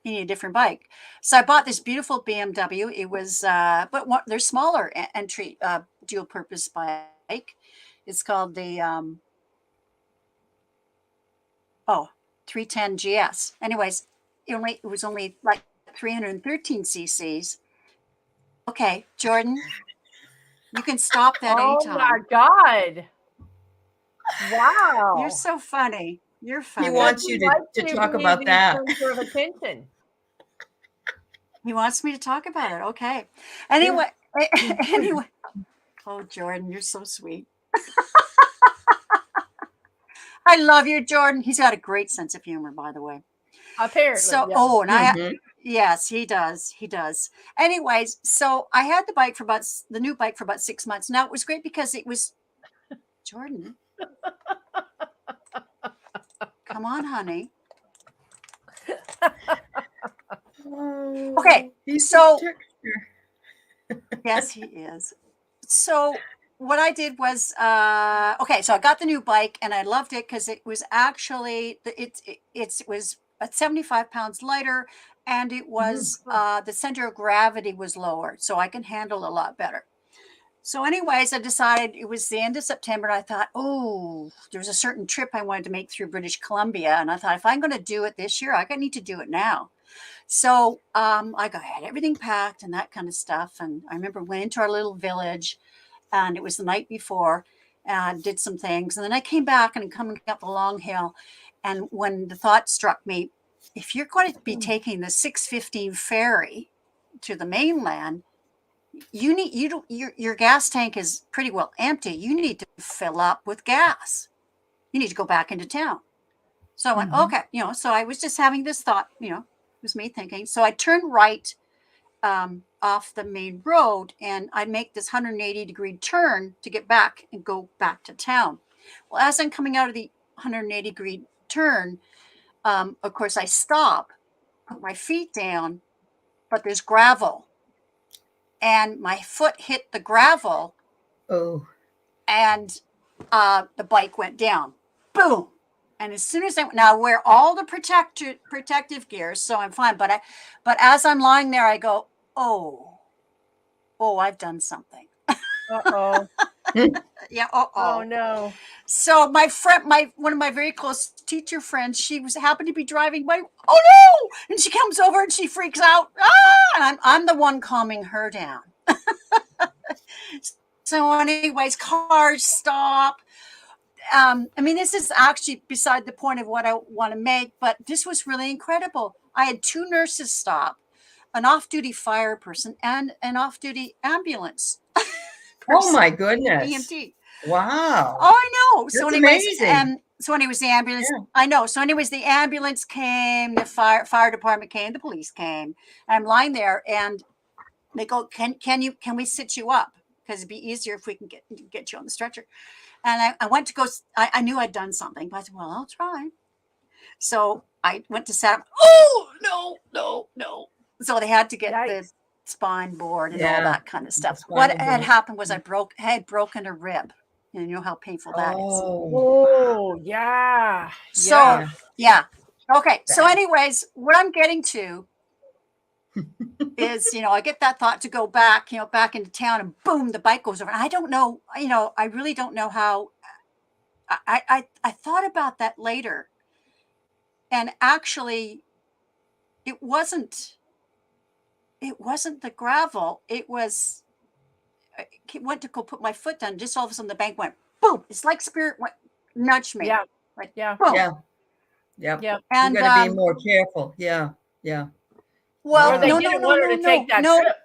you need a different bike. So I bought this beautiful BMW. It was, but they're smaller entry, dual purpose bike. It's called the, 310 GS. Anyways, it was only like 313 cc's. Okay, Jordan, you can stop that anytime. Oh my God. Wow. You're so funny. You're funny. He wants you to talk about that. Of attention. He wants me to talk about it. Okay. Anyway, anyway. Oh, Jordan, you're so sweet. I love you, Jordan. He's got a great sense of humor, by the way. Apparently. So, yeah. Yes, he does. He does. Anyways, so I had the new bike for about 6 months. Now, it was great because it was, Jordan. Come on, honey. Okay. So, yes, he is. So what I did was, okay, so I got the new bike, and I loved it because it was actually, it was 75 pounds lighter, and it was, the center of gravity was lower, so I can handle a lot better. So anyways, I decided, it was the end of September, and I thought, there was a certain trip I wanted to make through British Columbia, and I thought, if I'm going to do it this year, I need to do it now. So I had everything packed and that kind of stuff, and I remember went into our little village, and it was the night before, and did some things, and then I came back, and coming up the long hill, and when the thought struck me, if you're going to be taking the 6:15 ferry to the mainland, your gas tank is pretty well empty. You need to fill up with gas. You need to go back into town. So I went, okay, so I was just having this thought, it was me thinking. So I turned right off the main road, and I make this 180-degree turn to get back and go back to town. Well, as I'm coming out of the 180-degree turn, of course, I stop, put my feet down, but there's gravel, and my foot hit the gravel. Oh. And the bike went down. Boom. And as soon as I wear all the protective gear, so I'm fine. But as I'm lying there, I go, oh, I've done something. Uh-oh. Yeah. Oh no. So my friend, one of my very close teacher friends, she happened to be driving by. Oh no! And she comes over and she freaks out. And I'm the one calming her down. So anyways, cars stop. I mean, this is actually beside the point of what I want to make, but this was really incredible. I had 2 nurses stop, an off-duty fire person, and an off-duty ambulance Oh my goodness. EMT. Wow. Oh, I know. That's So anyways, amazing. the ambulance, I know. So anyways, the ambulance came, the fire department came, the police came, and I'm lying there, and they go, can we sit you up? Because it'd be easier if we can get you on the stretcher. And I went to go, I knew I'd done something, but I said, well, I'll try. So I went to set up. Oh, no. So they had to get the spine board and all that kind of stuff. What had happened was I had broken a rib. And you know how painful that is. Oh, yeah. So, yeah. Okay. So anyways, what I'm getting to is, I get that thought to go back, back into town, and boom, the bike goes over. And I don't know, I really don't know how. I thought about that later, and actually it wasn't the gravel. It was went to go put my foot down. Just all of a sudden the bank went boom. It's like spirit went, nudged me. Yeah. Like, Yeah. boom. Yeah. Yep. Yeah. And you got to be more careful. Yeah. Yeah. Well, Or they no, didn't want her to take that trip.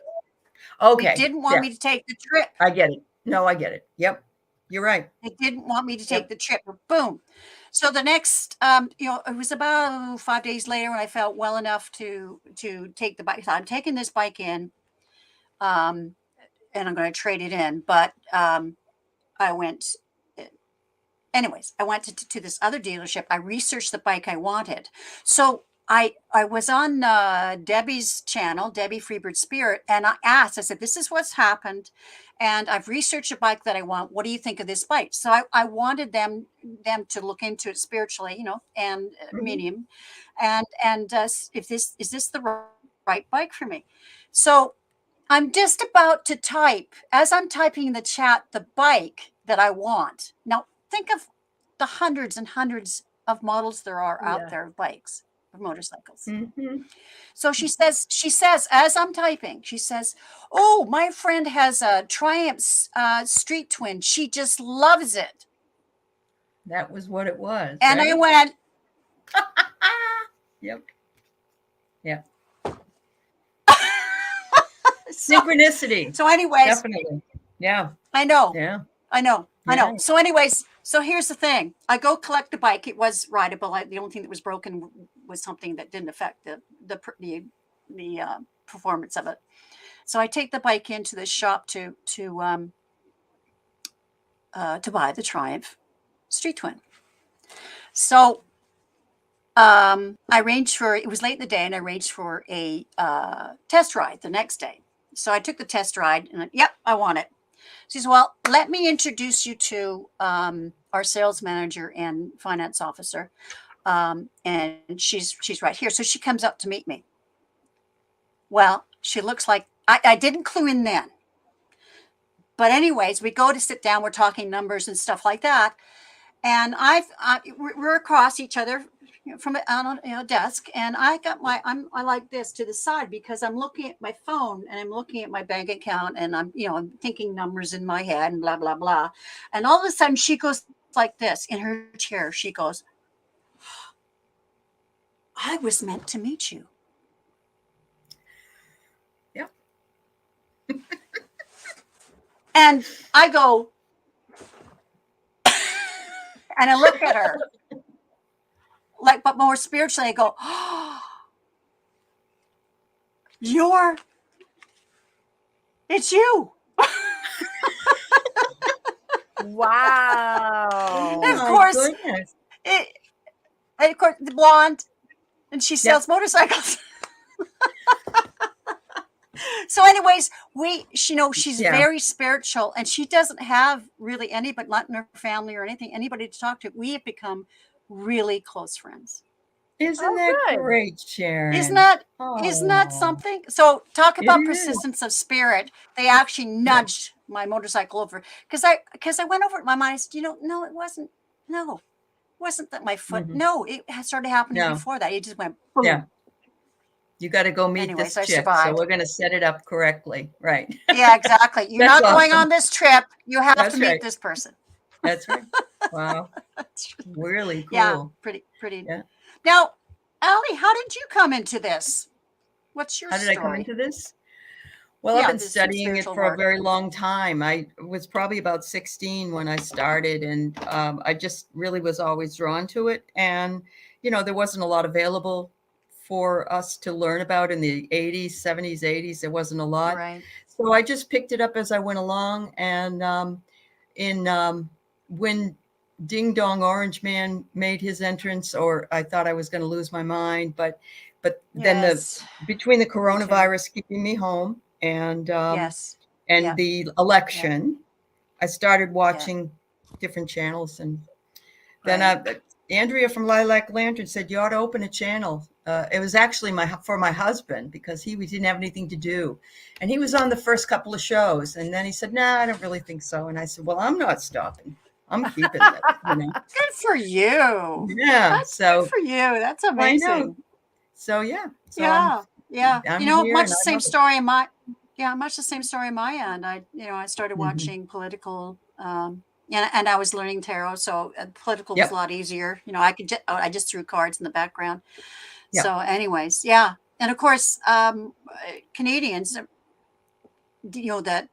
Okay. They didn't want me to take the trip. I get it. No, I get it. Yep. You're right. They didn't want me to take the trip. Boom. So the next, it was about 5 days later when I felt well enough to take the bike. So I'm taking this bike in, and I'm going to trade it in. But I went, anyways, I went to this other dealership. I researched the bike I wanted. So I was on Debbie's channel, Debbie Freebird Spirit, and I asked, I said, this is what's happened. And I've researched a bike that I want. What do you think of this bike? So I wanted them to look into it spiritually, and medium. And if this is the right bike for me? So I'm just about to type, as I'm typing in the chat, the bike that I want. Now, think of the hundreds and hundreds of models there are out there of bikes, of motorcycles. So she says, as I'm typing, she says, oh, my friend has a Triumph Street Twin. She just loves it. That was what it was. And right? I went, yep. Yeah. Synchronicity. So anyways. Definitely. Yeah. I know. Yeah. I know. So anyways, so here's the thing. I go collect a bike. It was rideable. The only thing that was broken was something that didn't affect the performance of it. So I take the bike into the shop to buy the Triumph Street Twin. So I arranged for, it was late in the day, and I arranged for a test ride the next day. So I took the test ride, and I want it. She says, well, let me introduce you to our sales manager and finance officer. And she's right here. So she comes up to meet me. Well, she looks like, I didn't clue in then. But anyways, we go to sit down. We're talking numbers and stuff like that. And we're across each other from a desk, and I got I like this to the side because I'm looking at my phone and I'm looking at my bank account, and I'm thinking numbers in my head and blah blah blah. And all of a sudden she goes like this in her chair. She goes, I was meant to meet you. Yeah. And I go, and I look at her, but more spiritually, I go, oh, it's you. Wow. And of course, the blonde, and she sells motorcycles. So anyways, she's very spiritual, and she doesn't have really anybody, not in her family or anybody to talk to. We have become really close friends. Isn't that great, Sharon? Isn't that something? So talk about persistence of spirit. They actually nudged my motorcycle over because I went over it in my mind. I said, no, it wasn't. No, it wasn't that my foot. No, it had started happening before that. It just went boom. Yeah. You got to go meet this chick. So we're going to set it up correctly. Right. Yeah, exactly. You're not going on this trip. You have to meet this person. That's right. Wow. Really cool. Yeah, pretty. Yeah. Now, Allie, how did you come into this? What's your story? How did I come into this? Well, I've been studying it for a very long time. I was probably about 16 when I started, and I just really was always drawn to it. And, there wasn't a lot available for us to learn about in the 80s, 70s, 80s. There wasn't a lot. Right. So I just picked it up as I went along. And when Ding Dong Orange Man made his entrance, or I thought I was going to lose my mind, but then between the coronavirus keeping me home and the election, I started watching different channels, and then Andrea from Lilac Lantern said, you ought to open a channel. It was actually for my husband, because he didn't have anything to do. And he was on the first couple of shows. And then he said, nah, I don't really think so. And I said, well, I'm not stopping. I'm keeping it. Good for you. Yeah. That's good for you. That's amazing. I know. So, yeah. So yeah. I'm much the same story in my Yeah, much the same story on my end. I started Mhm. watching political, and I was learning tarot, so political was Yep. a lot easier. I just threw cards in the background. Yeah. So, anyways, yeah, and of course, Canadians, that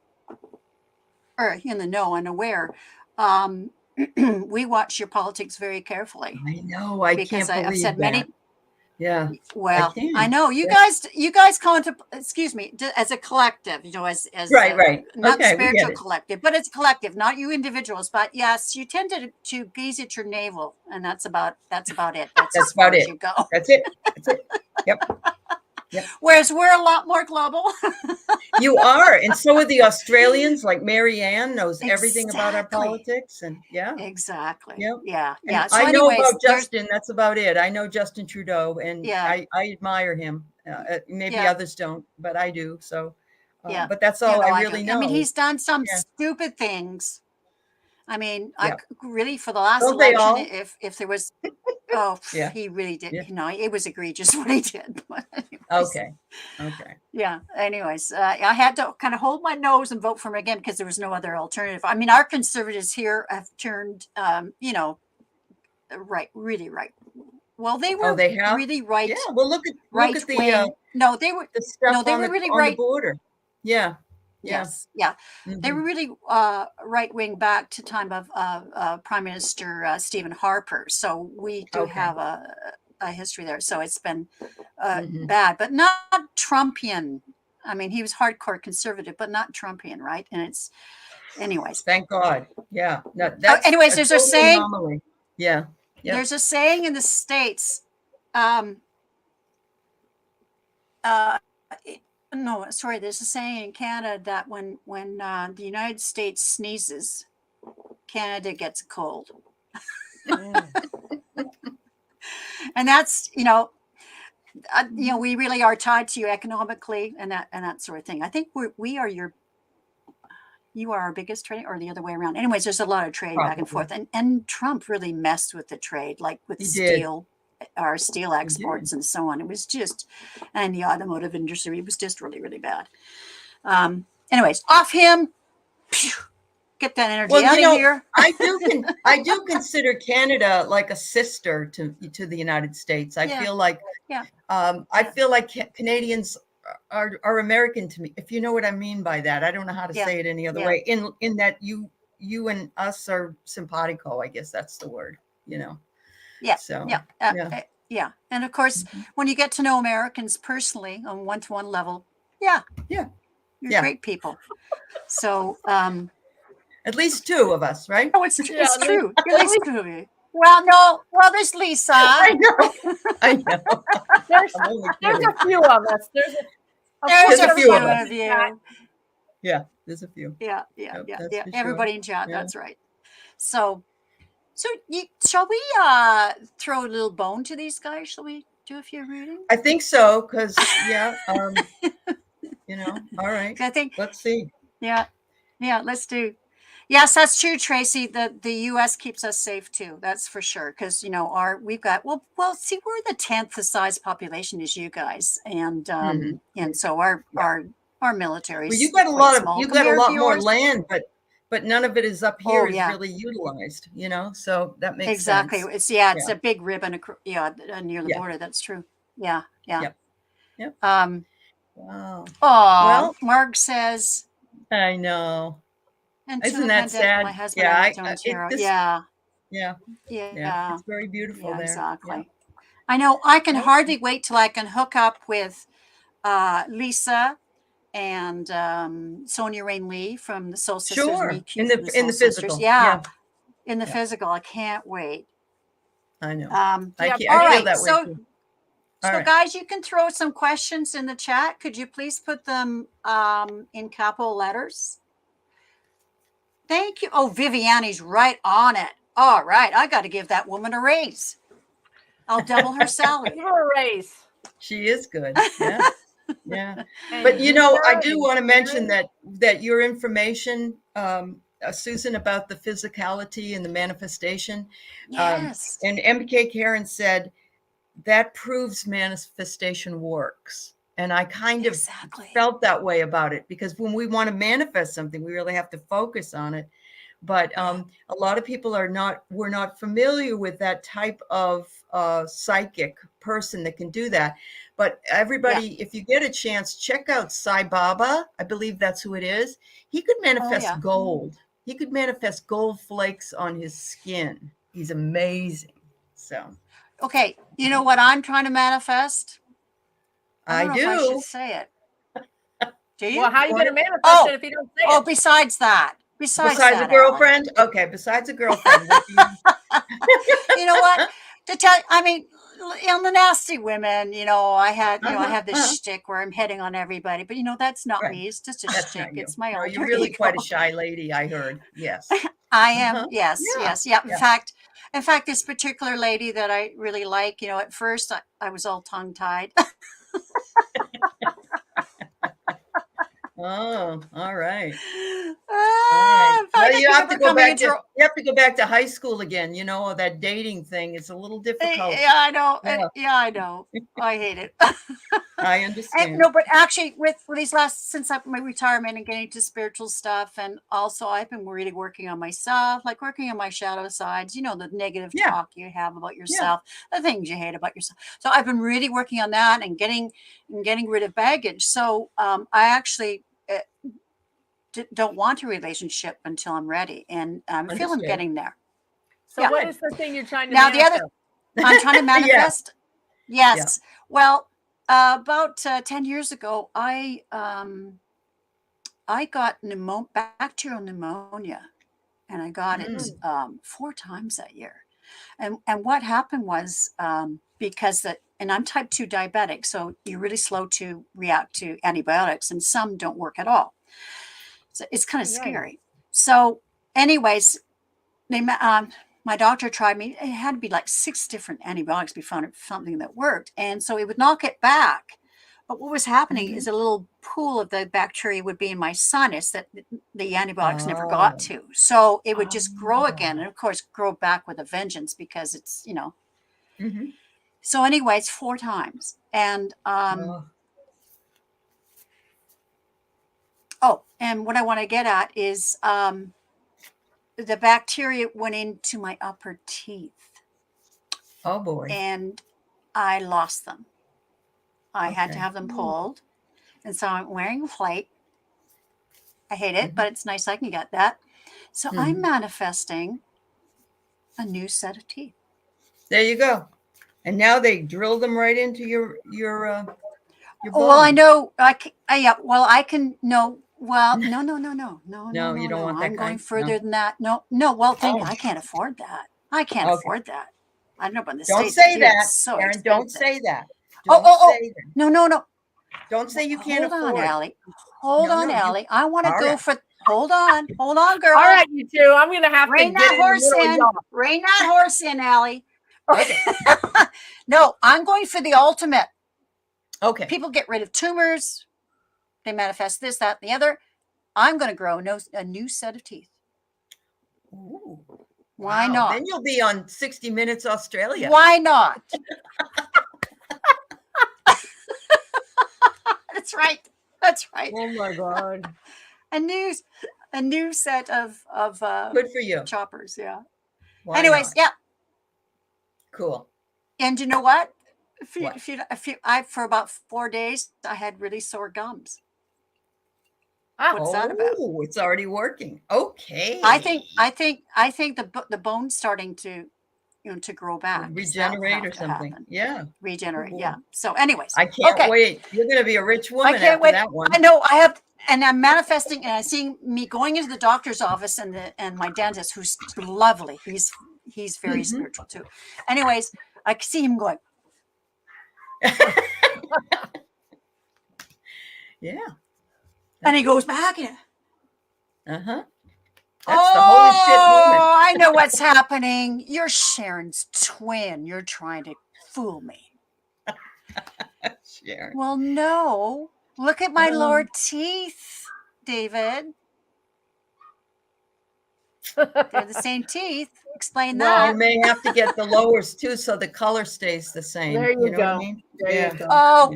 are in the know and aware, we watch your politics very carefully I know. I because can't I've believe said that. many. Yeah, I Well, I can. know you Yeah. guys excuse me, as a collective, Right. not the Okay, we get spiritual it. collective, but it's collective, not you individuals. But yes, you tend to gaze at your navel, and that's about it. That's That's as far about as it. you go. That's it. That's it. Yep. Yep. Whereas we're a lot more global. You are. And so are the Australians, like Mary Ann knows everything about our Exactly. politics. And yeah. Exactly. Yep. Yeah. And Yeah. So, I know anyways, about Justin. That's about it. I know Justin Trudeau, and yeah, I admire him. Maybe yeah, others don't, but I do. So, yeah. but that's Yeah. all I No, I really don't. I mean, know. he's done some Yeah. stupid things. I mean, Yeah. really for the last Don't they election, all? if there was, oh, Yeah. he really did. Yeah. It was egregious what he did. But anyways, Okay. Okay. yeah. Anyways, I had to kind of hold my nose and vote for him again because there was no other alternative. I mean, our conservatives here have turned, right, really right. Well, they Oh, were they have? really Yeah. Well, look at right wing. No, they were the stuff they were really on the right. border. Yeah. Yeah. Yes, yeah, they were Mhm. really right wing back to time of Prime Minister Stephen Harper. So we do Okay. have a history there. So it's been Mhm. bad, but not Trumpian. I mean, he was hardcore conservative, but not Trumpian, right? And it's, anyways. Thank God. Yeah. No, that's Anyways, a there's a total saying. anomaly. Yeah. Yep. There's a saying in the States. Uh, no, sorry. There's a saying in Canada that when the United States sneezes, Canada gets a cold, and that's we really are tied to you economically and that sort of thing. I think you are our biggest trade, or the other way around. Anyways, there's a lot of trade back and Probably. forth, and Trump really messed with the trade, like with He did. steel, our steel exports and so on. It was just, and the automotive industry, it was just really, really bad. Anyways, off him. Phew, get that energy Well, out of here. I do consider Canada like a sister to the United States. I Yeah. feel like Yeah. I feel like Canadians are American to me, if you know what I mean by that. I don't know how to Yeah. say it any other Yeah. way. In that you and us are simpatico, I guess that's the word, Yeah. So Yeah. Yeah. And of course, when you get to know Americans personally on one-to-one level, you're great people. So, at least two of us, right? oh, it's true. At least least- two of you. Well, no. Well, there's Lisa. I know. There's I'm only a kidding. few of us. There's a few few of us. of you. Yeah, there's a few. Yeah. That's for sure. Everybody in chat. Yeah. That's right. So shall we throw a little bone to these guys? Shall we do a few readings? I think so, because all right. I think. Let's see. Yeah. Let's do. Yes, that's true, Tracy. The U.S. keeps us safe too. That's for sure. Because we've got see, we're the 10th the size population as you guys, and and so our military. Well, you got a lot more land, but none of it is up here is really utilized. So that makes sense. Exactly. It's a big ribbon. Near the border. That's true. Yeah. Yep. Wow. Oh, well, Marg says. I know. And isn't that sad? My husband Yeah. It's very beautiful there. Exactly. Yeah. I know. I can hardly wait till I can hook up with Lisa and Sonia Rain Lee from the Soul Sisters. Sure. And In the physical. In the physical. I can't wait. I know. I feel that way too. So guys, you can throw some questions in the chat. Could you please put them in capital letters? Thank you. Oh, Viviani's right on it. All right. I got to give that woman a raise. I'll double her salary. Give her a raise. She is good. Yeah. Yeah. But I do want to mention that your information, Susan, about the physicality and the manifestation. Yes. And MK Karen said that proves manifestation works. And I kind of felt that way about it, because when we want to manifest something, we really have to focus on it. But a lot of people we're not familiar with that type of psychic person that can do that. But everybody, if you get a chance, check out Sai Baba. I believe that's who it is. He could manifest gold. He could manifest gold flakes on his skin. He's amazing. So, okay, you know what I'm trying to manifest? I don't do. know if I should say it. Do you? Well, how are you going to manifest it if you don't say it? Oh, besides that. Besides that, a girlfriend? Allie. Okay, besides a girlfriend. You know what? To tell you, I mean, on the nasty women, you know, I have this shtick where I'm hitting on everybody, but you know, that's not me. It's just a shtick. It's my own. You're really quite a shy lady, I heard. Yes. I am. Yes. In fact, this particular lady that I really like, you know, at first I was all tongue-tied. Oh, all right. Well, you have to go back to high school again. You know, that dating thing is a little difficult. Yeah, I know. Yeah, I know. I hate it. I understand. No, but actually, with these since my retirement and getting into spiritual stuff, and also I've been really working on myself, like working on my shadow sides. You know, the negative talk you have about yourself, the things you hate about yourself. So I've been really working on that and getting rid of baggage. So I actually don't want a relationship until I'm ready, and I feel I'm getting there. So what is the thing you're trying to manifest? I'm trying to manifest. Yes. Well, about 10 years ago, I got bacterial pneumonia, and I got it 4 times that year. And what happened was because and I'm type 2 diabetic, so you're really slow to react to antibiotics, and some don't work at all. So it's kind of scary. So anyways, my doctor tried me. It had to be like 6 different antibiotics before something that worked. And so it would knock it back. But what was happening is a little pool of the bacteria would be in my sinus that the antibiotics never got to. So it would just grow again. And of course, grow back with a vengeance, because it's, you know. So anyways, 4 times. And and what I want to get at is the bacteria went into my upper teeth. Oh boy. And I lost them. I had to have them pulled. And so I'm wearing a plate. I hate it, but it's nice I can get that. So I'm manifesting a new set of teeth. There you go. And now they drill them right into your bone. Well, I know. I can. No. Well, no. No, you don't want that. I'm going further than that. No. Well, I can't afford that. I can't afford that. I don't know about the States. Don't say that, Aaron. Don't say that. No. Don't say you can't afford. Hold on, Allie. Hold on, Allie. I want to go for. Hold on, girl. All right, you two. I'm going to have rein to get that horse in. Rein that horse in, Allie. Okay. No, I'm going for the ultimate. Okay. People get rid of tumors. They manifest this, that, and the other. I'm going to grow a new set of teeth. Ooh. Why not? Then you'll be on 60 Minutes Australia. Why not? That's right. Oh my God. A new set of good for you. Choppers, yeah. Why Anyways, not? Cool. And you know what? For about 4 days, I had really sore gums. What's that about? Oh, it's already working. Okay. I think the bone's starting to, to grow back, regenerate or something. Yeah. Regenerate. Yeah. So, anyways, I can't wait. You're going to be a rich woman after that one. I know. I have, and I'm manifesting, and I'm seeing me going into the doctor's office, and my dentist, who's lovely. He's very spiritual too. Anyways, I see him going. Yeah. And he goes back in. That's the holy shit moment. I know what's happening. You're Sharon's twin. You're trying to fool me. Sharon. Well, no. Look at my lower teeth, David. They're the same teeth. Explain that. You may have to get the lowers too, so the color stays the same. There you go. What I mean? There you go. Oh,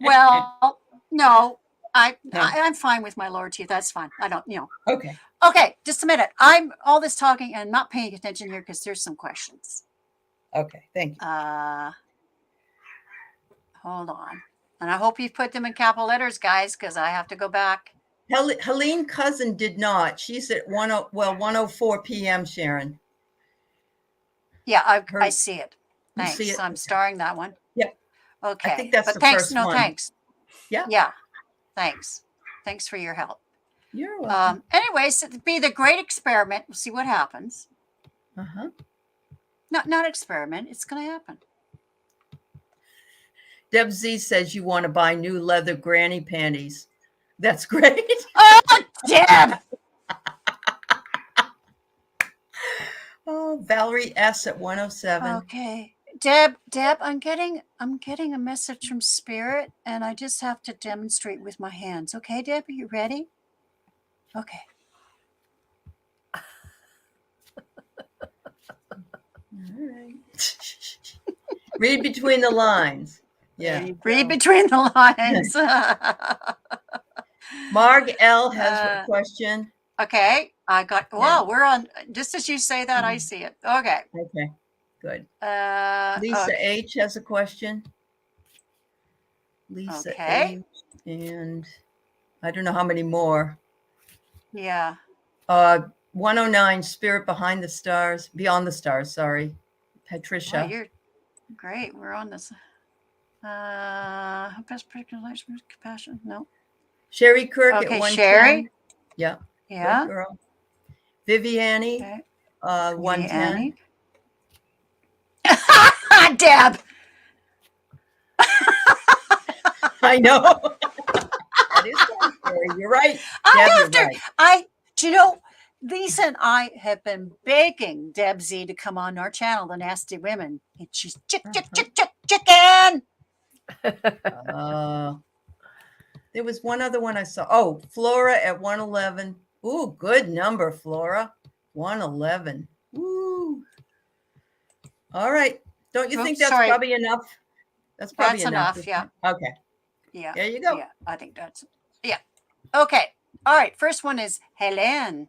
Well, no, I'm fine with my lower teeth. That's fine. I don't, Okay. Okay, just a minute. I'm all this talking and not paying attention here because there's some questions. Okay. Thank you. Hold on. And I hope you've put them in capital letters, guys, because I have to go back. Helene Cousin did not. She's at 1:04 p.m. Sharon. Yeah, I see it. Thanks. See it? I'm starring that one. Yeah. Okay. I think that's but the thanks, first no one. thanks. Yeah. Yeah. Thanks. Thanks for your help. You're welcome. Anyways, it'd be the great experiment. We'll see what happens. Uh-huh. Not experiment. It's going to happen. Deb Z says you want to buy new leather granny panties. That's great. Oh, Deb! Oh, Valerie S at 107. Okay. Deb, I'm getting a message from Spirit, and I just have to demonstrate with my hands. Okay, Deb, are you ready? Okay. All right. Read between the lines. Yeah. Read between the lines. Marg L has a question. Okay. I got, well, we're on, just as you say that, I see it. Okay. Okay, good. Lisa Lisa H has a question. Lisa H. And I don't know how many more. Yeah. 109 Spirit Behind the Stars, Beyond the Stars, sorry. Patricia. Wow, you're great. We're on this. Best particular life compassion. No. Sherry Kirk Okay, at 110. Sherry. Yeah. Yeah. Good girl. Viviani, Okay. 110. Deb. I know. That is scary. You're right. Do you know, Lisa and I have been begging Deb Z to come on our channel, The Nasty Women. And she's chicken. There was one other one I saw. Oh, Flora at 111. Ooh, good number, Flora. 111. Ooh. All right. Don't you think that's probably enough? That's probably enough. Yeah. Okay. Yeah. There you go. Yeah, I think that's, yeah. Okay. All right. First one is Helene.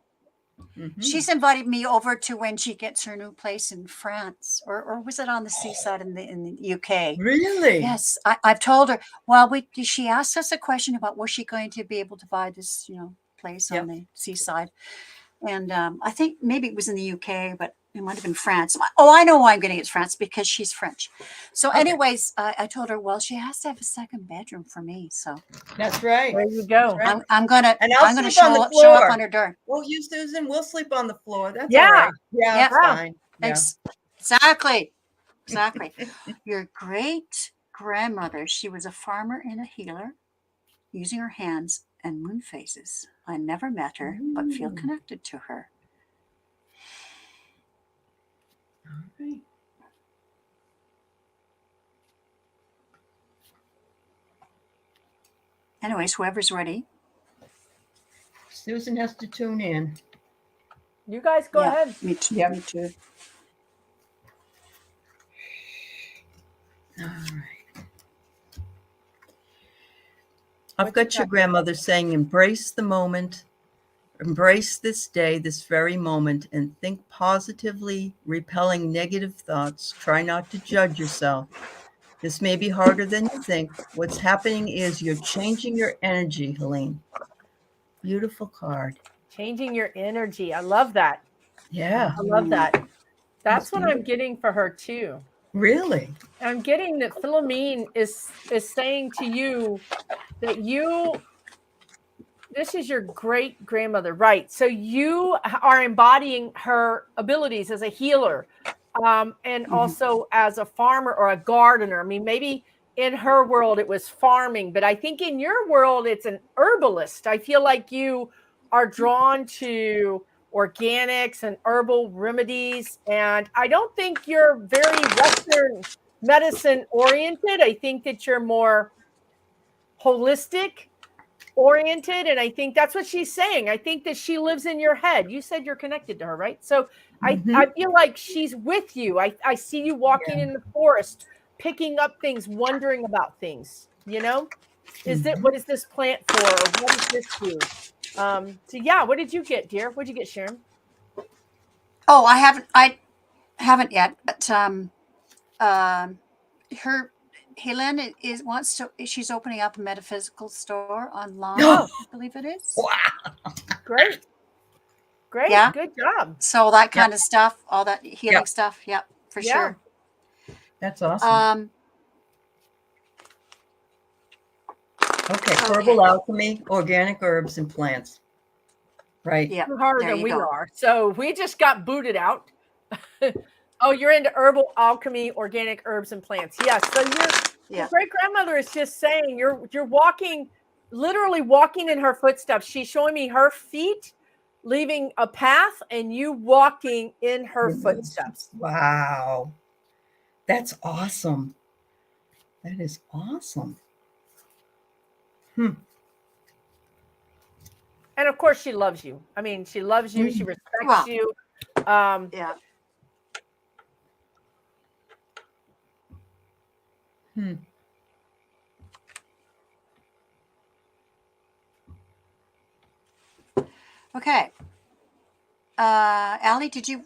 Mm-hmm. She's invited me over to when she gets her new place in France, or was it on the seaside in the UK? Really? Yes, I've told her. Well, she asked us a question about was she going to be able to buy this, place on the seaside, and I think maybe it was in the UK, but it might have been France. Oh, I know why I'm getting it's France, because she's French. So, anyways, I told her, well, she has to have a second bedroom for me. So that's right. There you go. Right. I'm gonna show up on her door. Well, you, Susan, we'll sleep on the floor. That's all right. right. Yeah, fine. Yeah. Exactly. Your great grandmother, she was a farmer and a healer, using her hands and moon phases. I never met her, but feel connected to her. All right. Anyways, whoever's ready. Susan has to tune in. You guys go ahead. Me too. Yeah. Me too. All right. I've got your grandmother saying, embrace the moment, embrace this day, this very moment, and think positively, repelling negative thoughts. Try not to judge yourself. This may be harder than you think. What's happening is you're changing your energy, Helene. Beautiful card. Changing your energy. I love that. Yeah. I love that. That's what I'm getting for her too. Really? I'm getting that Philomene is saying to you that this is your great grandmother, right? So you are embodying her abilities as a healer, and also as a farmer or a gardener. I mean, maybe in her world it was farming, but I think in your world it's an herbalist. I feel like you are drawn to organics and herbal remedies, and I don't think you're very Western medicine oriented. I think that you're more holistic oriented, and I think that's what she's saying. I think that she lives in your head. You said you're connected to her, right? So I feel like she's with you. I see you walking in the forest, picking up things, wondering about things, you know? What is this plant for? Or what does this do? So yeah, what did you get, dear? What did you get, Sharon? Oh, I haven't yet, but her Helene she's opening up a metaphysical store online. No. I believe it is. Wow. Great. Yeah. Good job. So that kind of stuff, all that healing stuff. Yep, for sure. That's awesome. Okay, herbal alchemy, organic herbs and plants. Right. Yeah. Harder than we are. So we just got booted out. Oh, you're into herbal alchemy, organic herbs and plants. Yes. So your great grandmother is just saying you're walking, literally walking in her footsteps. She's showing me her feet leaving a path and you walking in her footsteps. Wow. That's awesome. That is awesome. And of course she loves you. I mean, she loves you. She respects you. Yeah. Okay. Allie, did you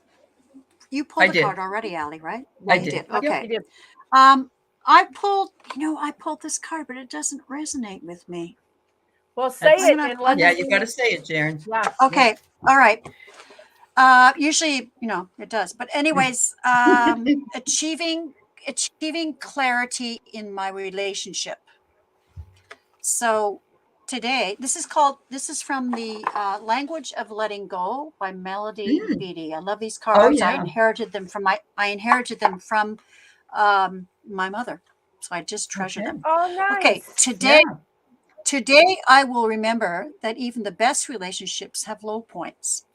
pulled the card already, Allie, right? I did. Okay. Yep, you did. I pulled this card, but it doesn't resonate with me. Well, say it. And you got to say it, Sharon. Yeah. Okay. All right. Usually, it does. But anyways, achieving clarity in my relationship. So today, this is from the Language of Letting Go by Melody Beattie. I love these cards. Oh, yeah. I inherited them from my mother. So I just treasure them. Oh, nice. Okay, today I will remember that even the best relationships have low points.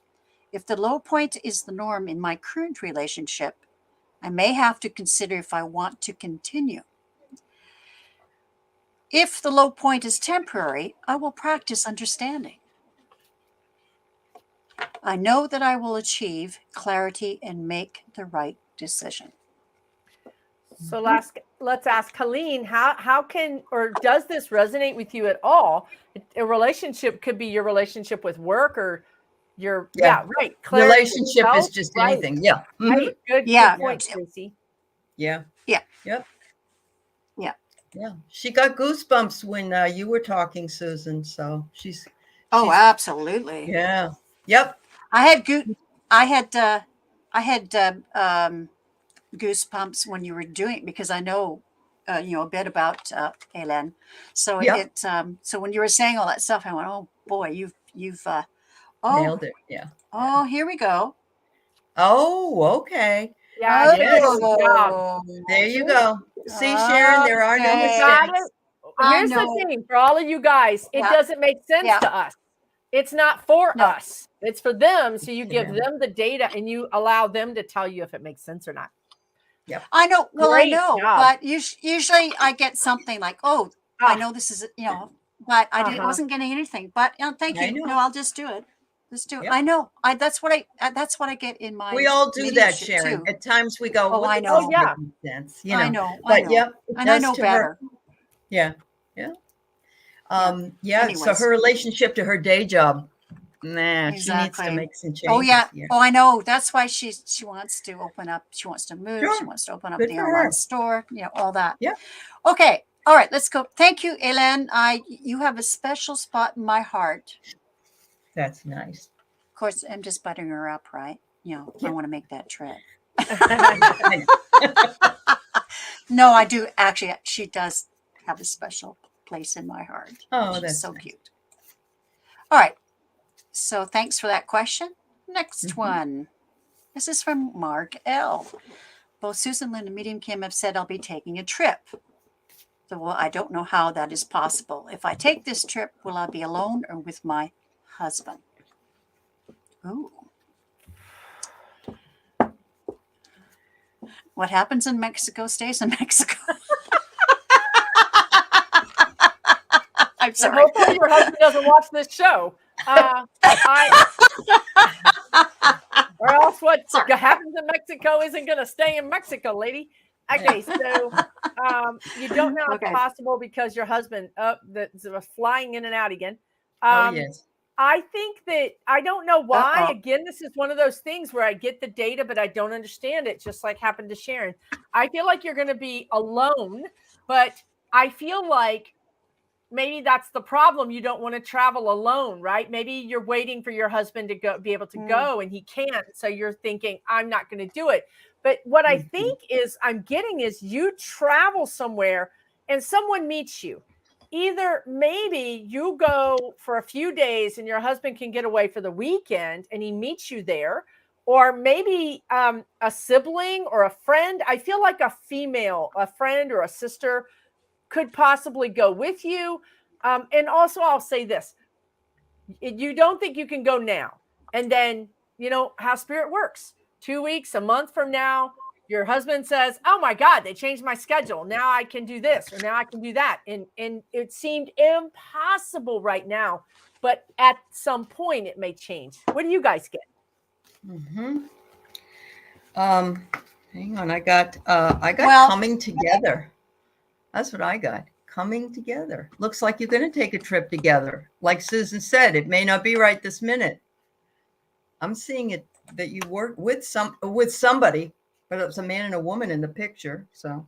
If the low point is the norm in my current relationship, I may have to consider if I want to continue. If the low point is temporary, I will practice understanding. I know that I will achieve clarity and make the right decision. So let's ask Helene, how can, or does this resonate with you at all? A relationship could be your relationship with work or your, right. Relationship is just anything. Yeah. Right. Good point, Tracy. Yeah. Yeah. Yep. Yeah. Yeah. She got goosebumps when you were talking, Susan. So she's absolutely. Yeah. Yep. I had goosebumps when you were doing it because I know a bit about Helene. So so when you were saying all that stuff, I went, oh boy, you've nailed it. Yeah. Oh, here we go. Oh, okay. Yeah. There you go. See, Sharon, there are no mistakes. Here's the thing for all of you guys. It doesn't make sense to us. It's not for us. It's for them. So you give them the data and you allow them to tell you if it makes sense or not. Yep. I know. Well, I know, but usually I get something like, "Oh, I know this is but I wasn't getting anything. But thank you. No, I'll just do it. Just do it. Yep. I know. That's what I get in my. We all do that, Sharon. Too. At times we go, "Oh, I know. Sense. I know. But and I know better. Yeah. So her relationship to her day job. She needs to make some changes. Oh yeah. Oh, I know. That's why she wants to open up. She wants to move. Sure. She wants to open up the online store. All that. Yeah. Okay. All right. Let's go. Thank you, Helene. You have a special spot in my heart. That's nice. Of course, I'm just buttering her up, right? I want to make that trip. No, I do. Actually, she does have a special place in my heart. Oh, that's so cute. All right. So thanks for that question. Next one. This is from Mark L. Both Susan Lynn and Medium Kim have said I'll be taking a trip. So, well, I don't know how that is possible. If I take this trip, will I be alone or with my husband? Ooh. What happens in Mexico stays in Mexico. I'm sorry. Hopefully your husband doesn't watch this show. Or else what happens in Mexico isn't going to stay in Mexico, lady. Okay, so You don't know Okay. it's possible because your husband that's flying in and out again. Oh, yes. I think that I don't know why. Uh-oh. Again, this is one of those things where I get the data, but I don't understand it, just like happened to Sharon. I feel like you're going to be alone, but I feel like maybe that's the problem. You don't want to travel alone, right? Maybe you're waiting for your husband to be able to go and he can't. So you're thinking, I'm not going to do it. But what I think is I'm getting is you travel somewhere and someone meets you. Either maybe you go for a few days and your husband can get away for the weekend and he meets you there, or maybe a sibling or a friend. I feel like a friend or a sister could possibly go with you. And also I'll say this, you don't think you can go now. And then, how spirit works. 2 weeks, a month from now, your husband says, oh my God, they changed my schedule. Now I can do this, or now I can do that. And it seemed impossible right now, but at some point it may change. What do you guys get? Hang on. I got coming together. That's what I got. Coming together. Looks like you're going to take a trip together. Like Susan said, it may not be right this minute. I'm seeing it that you work with somebody, but it's a man and a woman in the picture. So,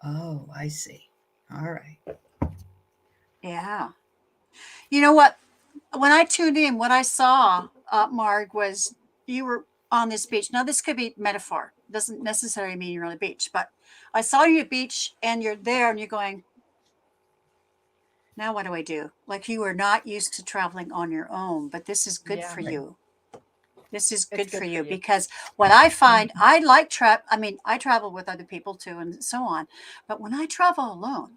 Oh, I see. All right. Yeah. You know what? When I tuned in, what I saw, Marg, was you were on this beach. Now, this could be metaphor. Doesn't necessarily mean you're on the beach, but I saw you at the beach and you're there and you're going, now what do I do? Like you are not used to traveling on your own, but this is good for you. This is good for you because what I find, I like I travel with other people too and so on. But when I travel alone,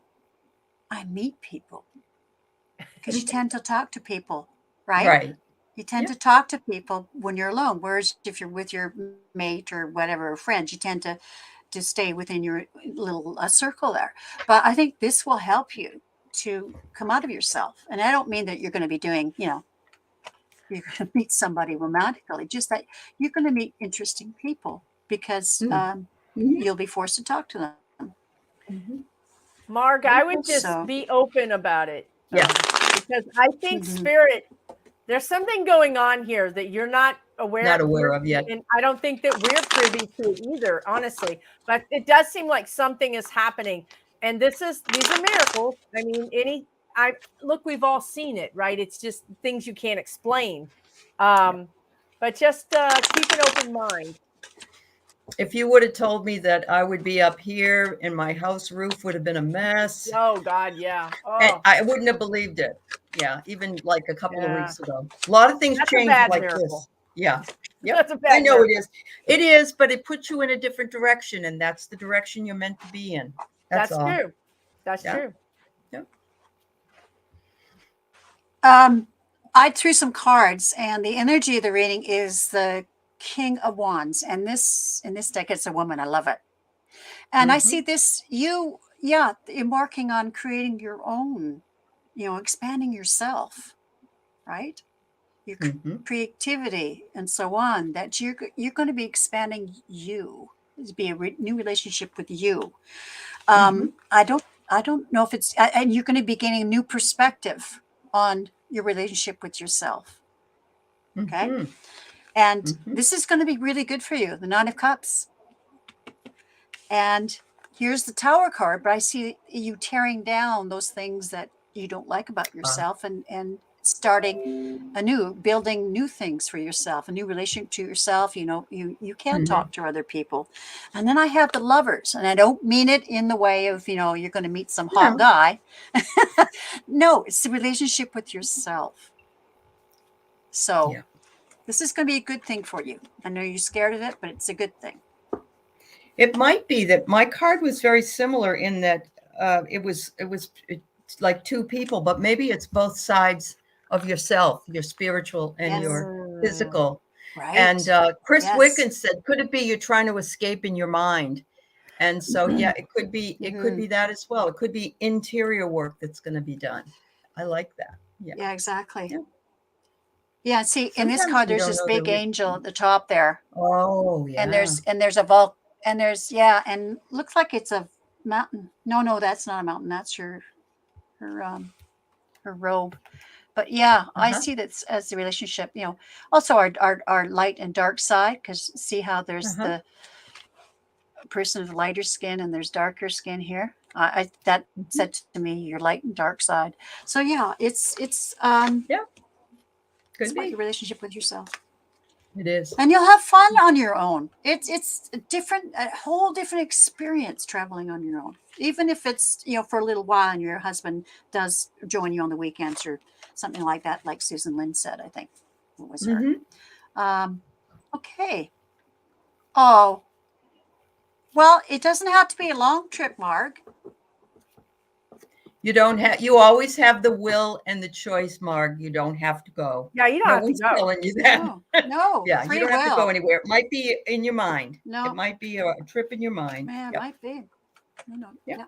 I meet people because you tend to talk to people, right? Right. You tend to talk to people when you're alone. Whereas if you're with your mate or whatever, friends, you tend to stay within your little circle there. But I think this will help you to come out of yourself. And I don't mean that you're going to be doing, you're going to meet somebody romantically, just that you're going to meet interesting people because you'll be forced to talk to them. Marg, I would just be open about it. Yeah. Because I think spirit, there's something going on here that you're not aware of yet. And I don't think that we're privy to it either, honestly. But it does seem like something is happening. And these are miracles. I mean, look, we've all seen it, right? It's just things you can't explain. But just keep an open mind. If you would have told me that I would be up here and my house roof would have been a mess. Oh God, yeah. And I wouldn't have believed it. Yeah, even like a couple of weeks ago. A lot of things changed like this. Yeah. Yep. I know it is. It is, but it puts you in a different direction, and that's the direction you're meant to be in. That's all. True. That's true. Yep. I threw some cards, and the energy of the reading is the King of Wands, and in this deck it's a woman. I love it. And I see this embarking on creating your own, expanding yourself, right? Your creativity and so on, that you're going to be expanding you. It'd be a new relationship with you. I don't know if it's, and you're going to be gaining a new perspective on your relationship with yourself. Okay. And this is going to be really good for you. The Nine of Cups. And here's the Tower card, but I see you tearing down those things that you don't like about yourself and starting building new things for yourself, a new relationship to yourself. You can talk to other people. And then I have the Lovers, and I don't mean it in the way of, you're going to meet some hot guy. No, it's the relationship with yourself. So this is going to be a good thing for you. I know you're scared of it, but it's a good thing. It might be that my card was very similar in that it was like two people, but maybe it's both sides of yourself, your spiritual and your physical. Right. And Chris Wickens said, could it be you're trying to escape in your mind? And so, it could be. It could be that as well. It could be interior work that's going to be done. I like that. Yeah, exactly. Yeah. See, in this card, there's this big angel at the top there. Oh, yeah. And there's And there's, yeah, and looks like it's a mountain. No, that's not a mountain. That's her robe. But yeah, I see that as the relationship, also our light and dark side, because see how there's the person of lighter skin and there's darker skin here. That said to me your light and dark side. So yeah, it's could about be your relationship with yourself. It is, and you'll have fun on your own. It's a whole different experience traveling on your own, even if it's for a little while and your husband does join you on the weekends or something like that, like Susan Lynn said. I think it was her. Okay. Oh, well, it doesn't have to be a long trip, Mark. You always have the will and the choice, Marg. You don't have to go. Yeah, you don't have to go. Telling you that. No. Yeah, you don't have to go anywhere. It might be in your mind. No. It might be a trip in your mind. Yeah, it might be. Yeah.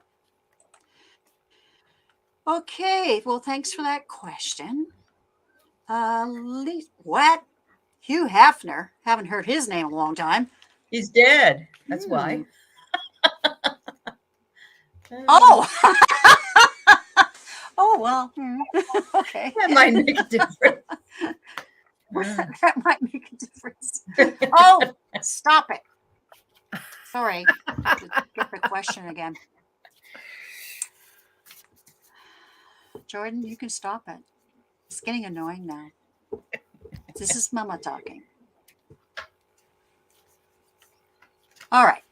Okay. Well, thanks for that question. What? Hugh Hefner. Haven't heard his name in a long time. He's dead. That's why. Oh. Oh, well. Okay. That might make a difference. That might make a difference. Oh, stop it. Sorry. Get the question again. Jordan, you can stop it. It's getting annoying now. This is Mama talking. All right.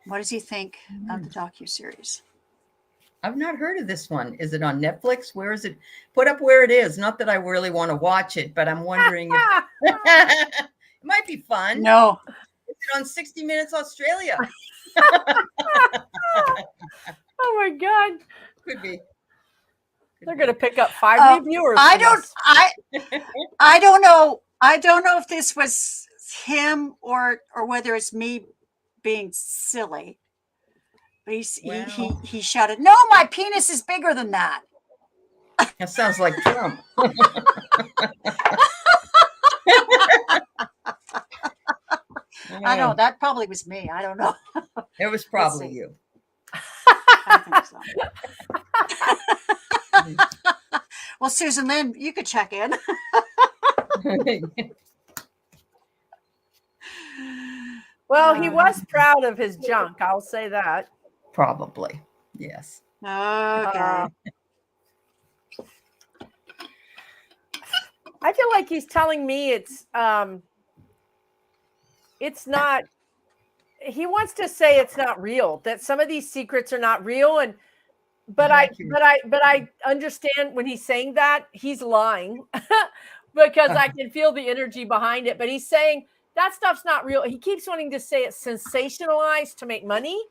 What does he think of the docu-series? I've not heard of this one. Is it on Netflix? Where is it? Put up where it is. Not that I really want to watch it, but I'm wondering if it might be fun. No. Is it on 60 Minutes Australia? Oh my God. Could be. They're going to pick up 5 new viewers. I don't know. I don't know if this was him or whether it's me being silly. But he shouted, "No, my penis is bigger than that." That sounds like Trump. I know that probably was me. I don't know. It was probably you. I think so. Well, Susan Lynn, you could check in. Well, he was proud of his junk. I'll say that. Probably. Yes. Okay. I feel like he's telling me it's not, he wants to say it's not real, that some of these secrets are not real. But I understand when he's saying that he's lying because I can feel the energy behind it. But he's saying that stuff's not real. He keeps wanting to say it's sensationalized to make money.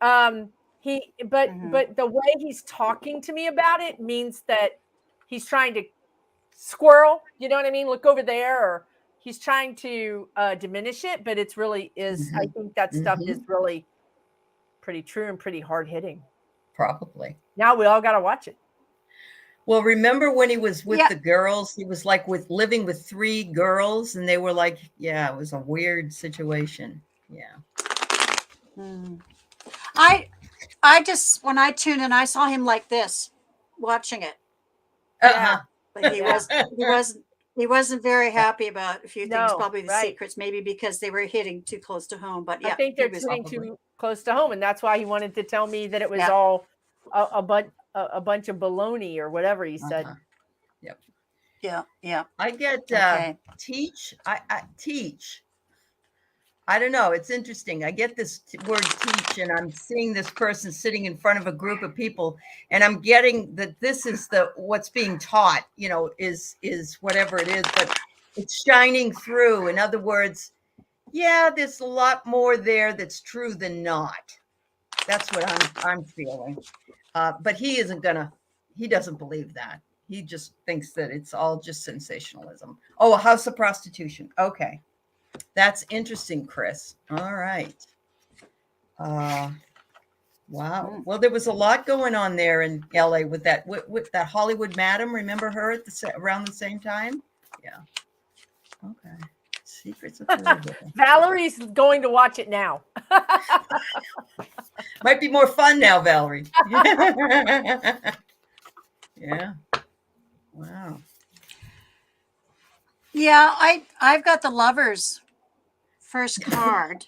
But the way he's talking to me about it means that he's trying to squirrel, you know what I mean? Look over there, or he's trying to diminish it, but it's really is. I think that stuff is really pretty true and pretty hard hitting. Probably. Now we all got to watch it. Well, remember when he was with the girls, he was like living with 3 girls, and they were like, yeah, it was a weird situation. Yeah. I just, when I tuned in, I saw him like this, watching it. Yeah. But he wasn't very happy about a few things, probably the secrets, maybe because they were hitting too close to home. But yeah, I think they're hitting too close to home, and that's why he wanted to tell me that it was all a bunch of baloney or whatever he said. Yep. Yeah. I get teach. I teach. I don't know. It's interesting. I get this word teach, and I'm seeing this person sitting in front of a group of people, and I'm getting that this is what's being taught, is whatever it is, but it's shining through. In other words, there's a lot more there that's true than not. That's what I'm feeling. But he doesn't believe that. He just thinks that it's all just sensationalism. Oh, a house of prostitution. Okay. That's interesting, Chris. All right. Wow. Well, there was a lot going on there in LA with that Hollywood madam. Remember her around the same time? Yeah. Okay. Secrets of Hollywood. Valerie's going to watch it now. Might be more fun now, Valerie. Yeah. Wow. Yeah, I've got the Lovers first card.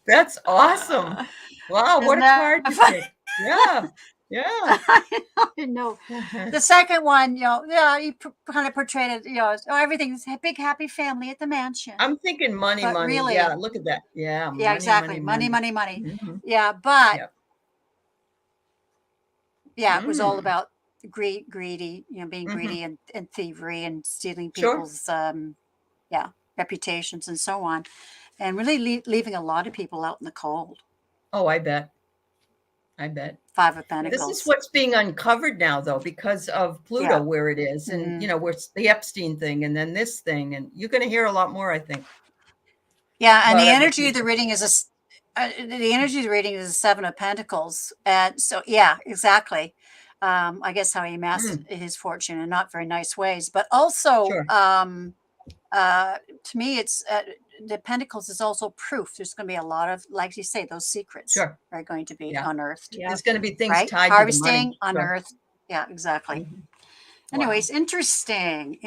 That's awesome. Wow, what a card to pick. Yeah. Yeah. I know. The second one, yeah, you kind of portrayed it, everything's a big happy family at the mansion. I'm thinking money, But money. really, Yeah, look at that. Yeah, yeah, money, exactly. money, Money. Mhm. Yeah, but Yep. yeah, it was all about greedy, being greedy and thievery and stealing Sure. people's reputations and so on, and really leaving a lot of people out in the cold. Oh, I bet. I bet. Five of Pentacles. This is what's being uncovered now, though, because of Pluto, where it is, and where it's the Epstein thing, and then this thing, and you're going to hear a lot more, I think. Yeah, and the energy of the reading is a Seven of Pentacles, and so yeah, exactly. I guess how he amassed his fortune in not very nice ways, but also Sure. To me, it's the Pentacles is also proof. There's going to be a lot of, like you say, those secrets are going to be unearthed. There's going to be things tied harvesting, to the money. unearthed. Yeah, exactly. Anyways, interesting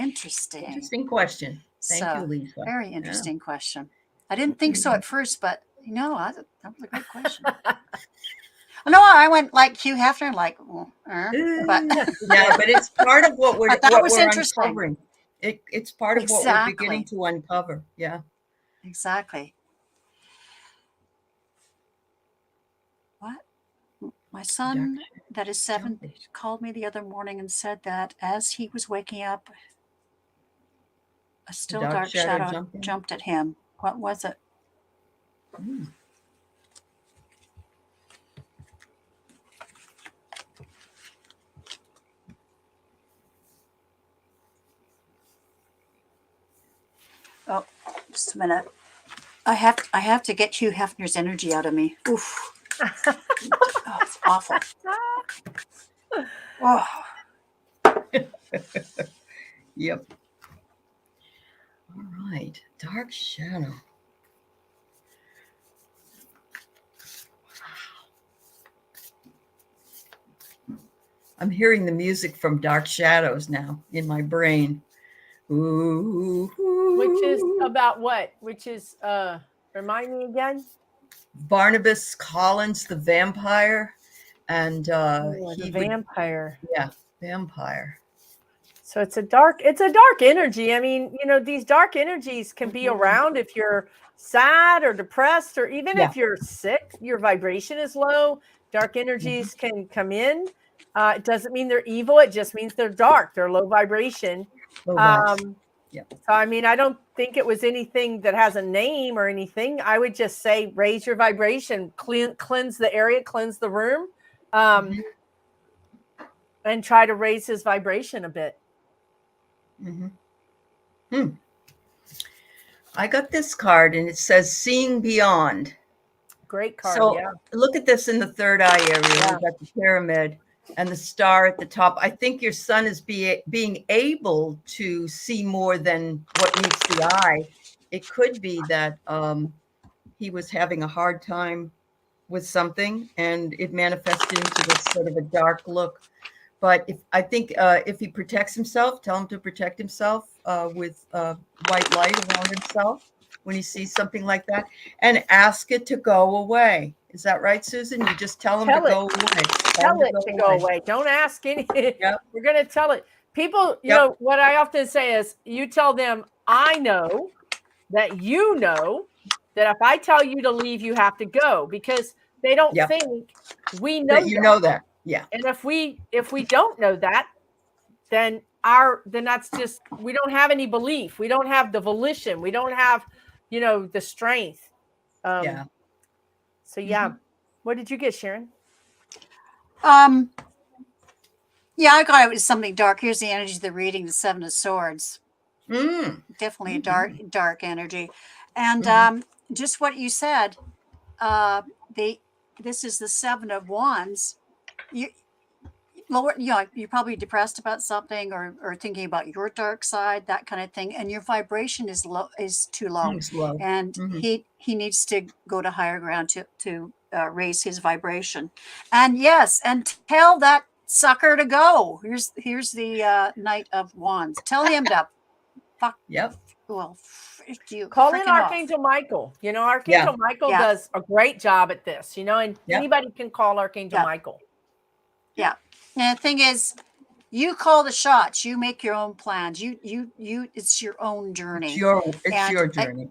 question. Thank you, Lisa. Very interesting question. I didn't think so at first, but that was a great question. No, I went like Hugh Hefner, like, but yeah, but it's part of what we're interesting. uncovering. It's part of what we're beginning to uncover. Yeah, exactly. What? My son, that is 7, called me the other morning and said that as he was waking up, a still dark shadow jumped at him. What was it? Oh, just a minute. I have to get Hugh Hefner's energy out of me. Oof. Oh, it's awful. Oh. Yep. All right. Dark shadow. I'm hearing the music from Dark Shadows now in my brain. Ooh. Which is about what? Which is, remind me again? Barnabas Collins, the vampire. And the vampire. Yeah, vampire. So it's a dark energy. I mean, these dark energies can be around if you're sad or depressed, or even if you're sick, your vibration is low. Dark energies can come in. It doesn't mean they're evil. It just means they're dark. They're low vibration. So, I mean, I don't think it was anything that has a name or anything. I would just say, raise your vibration, cleanse the area, cleanse the room, and try to raise his vibration a bit. I got this card and it says Seeing Beyond. Great card. So look at this in the third eye area. We've got the pyramid and the star at the top. I think your son is being able to see more than what meets the eye. It could be that he was having a hard time with something and it manifested into this sort of a dark look. But if he protects himself, tell him to protect himself with white light around himself when he sees something like that, and ask it to go away. Is that right, Susan? You just tell him to go away. Tell it to go away. Don't ask anything. We're going to tell it. People, you know, what I often say is, you tell them, I know that that if I tell you to leave, you have to go, because they don't think we know that. You know that. Yeah. And if we don't know that, then that's just, we don't have any belief. We don't have the volition. We don't have, the strength. So what did you get, Sharon? Yeah, I got it was something dark. Here's the energy of the reading, the 7 of Swords. Definitely a dark energy. And just what you said, this is the 7 of Wands. lower, you're probably depressed about something or thinking about your dark side, that kind of thing, and your vibration is low, is too low, It's low. and Mhm. he needs to go to higher ground to raise his vibration. And yes, and tell that sucker to go. Here's the Knight of Wands. Tell him to fuck. Yep. Well, you Call in freaking off. Archangel Michael. You know, Archangel Michael does a great job at this, you know, and anybody can call Archangel Michael. Yeah. And the thing is, you call the shots. You make your own plans. You. It's your own journey. It's your journey.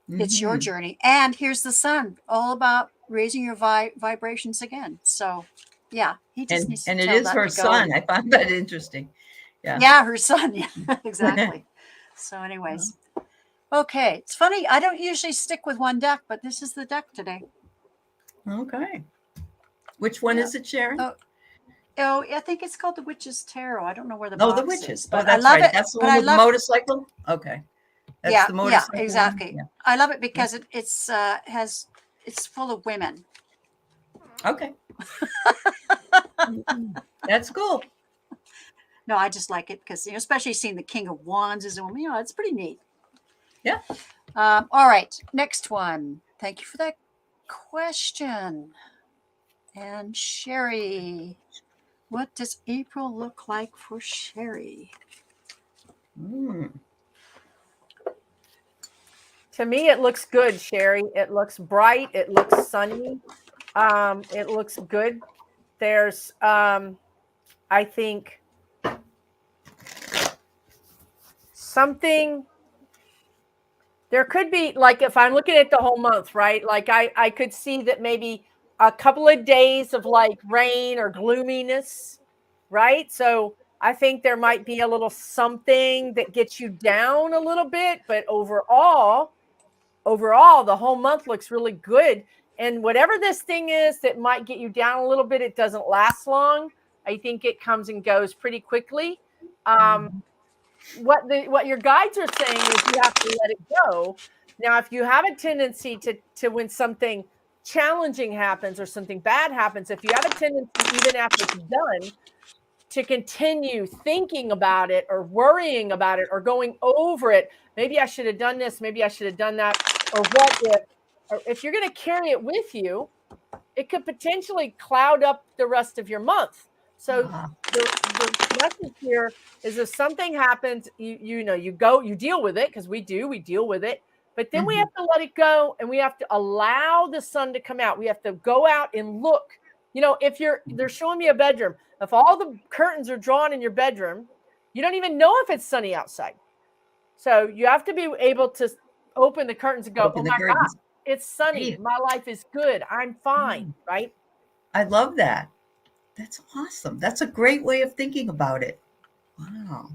It's your journey. And here's the sun, all about raising your vibrations again. So, yeah, he just needs to and tell it is that her to go. son. I found that interesting. Yeah, her son. Yeah, exactly. So, anyways, okay. It's funny. I don't usually stick with one deck, but this is the deck today. Okay. Which one is it, Sharon? Oh, I think it's called the Witch's Tarot. I don't know where the box the Witches. is, but that's I love right. it. That's the one with the motorcycle. Okay. That's the motorcycle. Yeah, exactly. Yeah. I love it because it's full of women. Okay. That's cool. No, I just like it because, especially seeing the King of Wands as a woman, it's pretty neat. Yeah. All right. Next one. Thank you for that question. And Sherry, what does April look like for Sherry? To me, it looks good, Sherry. It looks bright. It looks sunny. It looks good. There's, I think, something. There could be, like, if I'm looking at the whole month, right? Like, I could see that maybe a couple of days of like rain or gloominess, right? So I think there might be a little something that gets you down a little bit, but overall, the whole month looks really good. And whatever this thing is that might get you down a little bit, it doesn't last long. I think it comes and goes pretty quickly. What your guides are saying is you have to let it go. Now, if you have a tendency to when something challenging happens or something bad happens, if you have a tendency, even after it's done, to continue thinking about it or worrying about it or going over it, maybe I should have done this, maybe I should have done that, or if you're going to carry it with you, it could potentially cloud up the rest of your month. So the message here is, if something happens, you deal with it, because we deal with it. But then we have to let it go, and we have to allow the sun to come out. We have to go out and look. If they're showing me a bedroom, if all the curtains are drawn in your bedroom, you don't even know if it's sunny outside. So you have to be able to open the curtains and go, oh my God, it's sunny. My life is good. I'm fine, right? I love that. That's awesome. That's a great way of thinking about it. Wow.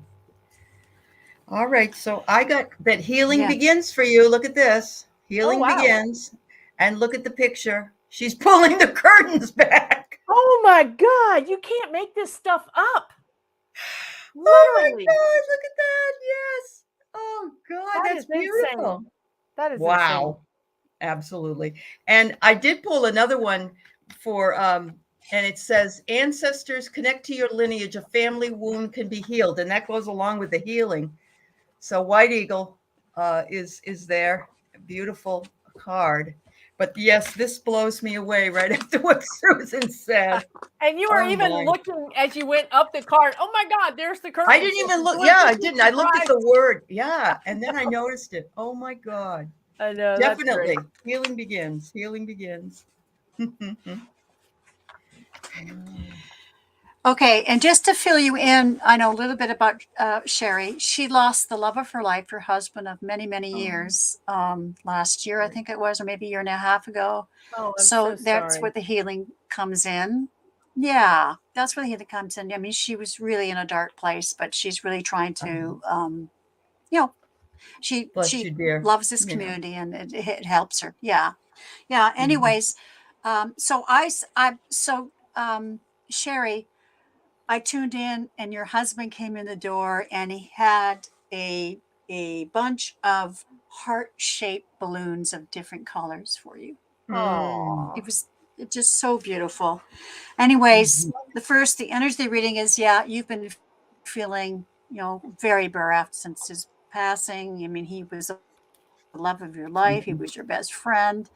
All right. So I got that healing begins for you. Look at this. Healing begins. And look at the picture. She's pulling the curtains back. Oh my God. You can't make this stuff up. Literally. Oh my God. Look at that. Yes. Oh God. That's beautiful. Insane. That is wow. Insane. Absolutely. And I did pull another one for and it says, ancestors, connect to your lineage. A family wound can be healed. And that goes along with the healing. So White Eagle is there. A beautiful card. But yes, this blows me away right after what Susan said. And you were looking as you went up the card. Oh my God, there's the curtain. I didn't even look. Yeah, I didn't. I looked at the word. Yeah. And then I noticed it. Oh my God. I know. Definitely. Healing begins. Healing begins. Okay, and just to fill you in, I know a little bit about Sherry. She lost the love of her life, her husband of many, many years, last year, I think it was, or maybe a year and a half ago. Oh, so that's where the healing comes in. Yeah, that's where the healing comes in. I mean, she was really in a dark place, but she's really trying to, she loves this community, and it helps her. Yeah. Anyways, Sherry, I tuned in, and your husband came in the door, and he had a bunch of heart-shaped balloons of different colors for you. Oh, it's just so beautiful. Anyways, the energy reading is, you've been feeling, very bereft since his passing. I mean, he was the love of your life. He was your best friend.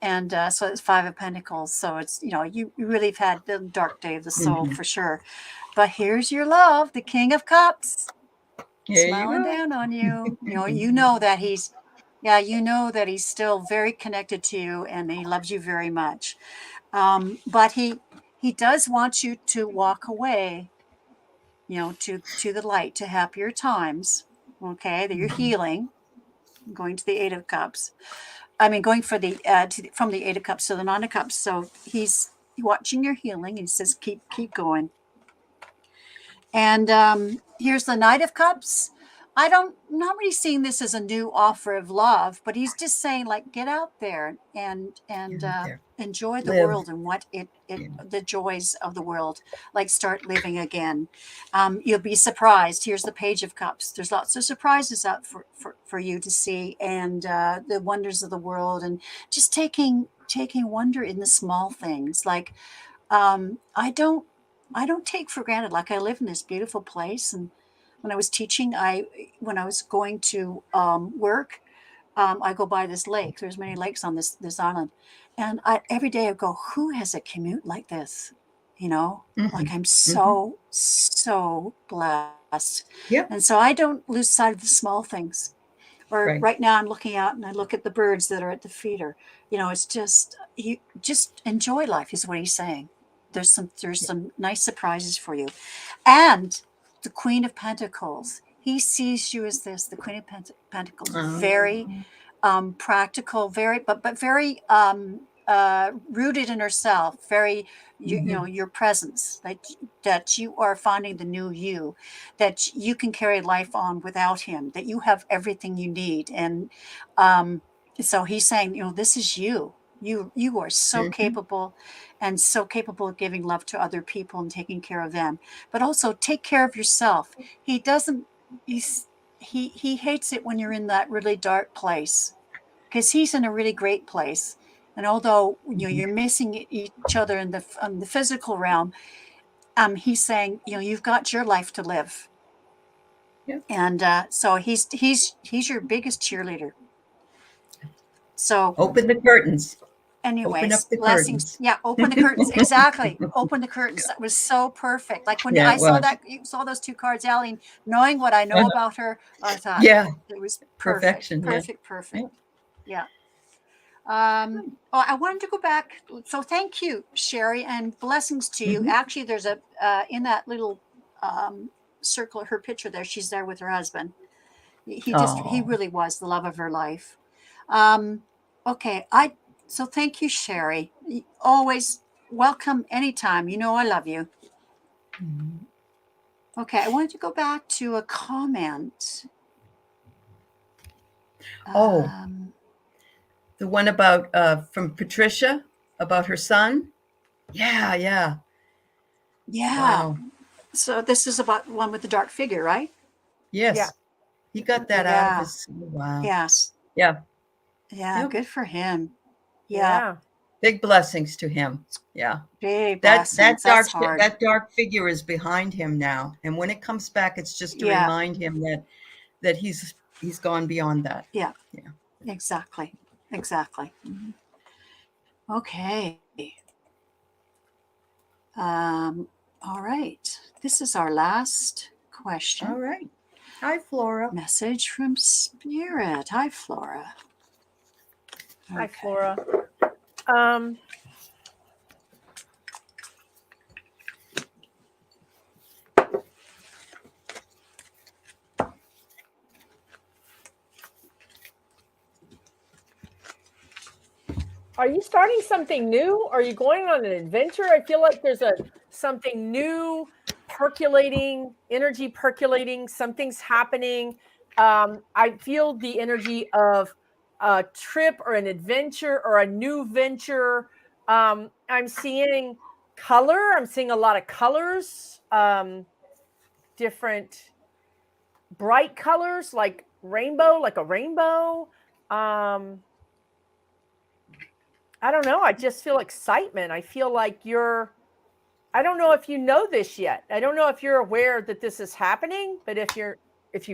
And so it's Five of Pentacles. So it's, you really have had the dark day of the soul for sure. But here's your love, the King of Cups, smiling down on you. You know that he's still very connected to you and he loves you very much. But he does want you to walk away, to the light, to happier times. Okay, that you're healing, going to the Eight of Cups. I mean, going for the from the Eight of Cups to the Nine of Cups. So he's watching your healing. And he says, keep going. And here's the Knight of Cups. I'm not really seeing this as a new offer of love, but he's just saying, like, get out there and enjoy the world and what the joys of the world, like start living again. You'll be surprised. Here's the Page of Cups. There's lots of surprises out for you to see, and the wonders of the world, and just taking wonder in the small things. Like, I don't take for granted. Like, I live in this beautiful place, and when I was teaching, when I was going to work, I go by this lake. There's many lakes on this island, and every day I go, who has a commute like this? Like, I'm so blessed. Yeah. And so I don't lose sight of the small things. Or right now I'm looking out and I look at the birds that are at the feeder. It's just, you just enjoy life is what he's saying. There's some nice surprises for you. And the Queen of Pentacles, he sees you as the Queen of Pentacles, very practical, but very rooted in herself, very, your presence, that you are finding the new you, that you can carry life on without him, that you have everything you need. And so he's saying, this is you. You are so capable, and so capable of giving love to other people and taking care of them, but also take care of yourself. He hates it when you're in that really dark place, because he's in a really great place. And although you're missing each other in the physical realm, he's saying, you've got your life to live. Yeah. And so he's your biggest cheerleader. So open the curtains. Anyways, open up the blessings. Curtains. Yeah, open the curtains. Exactly. Open the curtains. That was so perfect. Like when I saw that, you saw those two cards, Allie, knowing what I know about her, I thought, it was perfect. Perfection. Perfect. Yeah. I wanted to go back. So thank you, Sherry, and blessings to you. Actually, there's a in that little circle, her picture there. She's there with her husband. He really was the love of her life. Okay, so thank you, Sherry. Always welcome anytime. I love you. Okay, I wanted to go back to a comment. The one about from Patricia about her son. Yeah. Wow. So this is about one with the dark figure, right? Yes. Yeah. He got that out of his. Wow. Yes. Yeah. Yeah. Good for him. Yeah. Big blessings to him. Yeah. Big blessings. That dark figure is behind him now, and when it comes back, it's just to remind him that he's gone beyond that. Yeah. Exactly. Okay. All right. This is our last question. All right. Hi, Flora. Message from Spirit. Hi, Flora. Hi, Flora. Are you starting something new? Are you going on an adventure? I feel like there's something new percolating, energy percolating, something's happening. I feel the energy of a trip or an adventure or a new venture. I'm seeing color. I'm seeing a lot of colors, different bright colors, like a rainbow. I don't know. I just feel excitement. I feel like I don't know if you know this yet. I don't know if you're aware that this is happening, but if you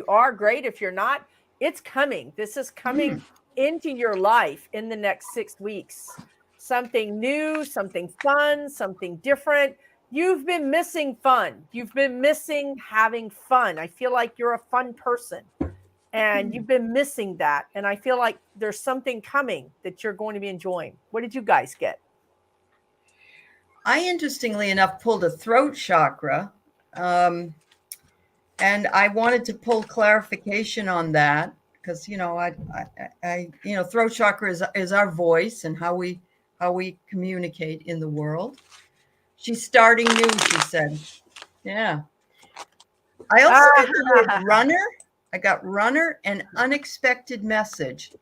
are, great. If you're not, it's coming. This is coming into your life in the next 6 weeks. Something new, something fun, something different. You've been missing fun. You've been missing having fun. I feel like you're a fun person and you've been missing that. And I feel like there's something coming that you're going to be enjoying. What did you guys get? I, interestingly enough, pulled a throat chakra. And I wanted to pull clarification on that because, throat chakra is our voice and how we communicate in the world. She's starting new, she said. Yeah. I also got the word runner. I got runner and unexpected message.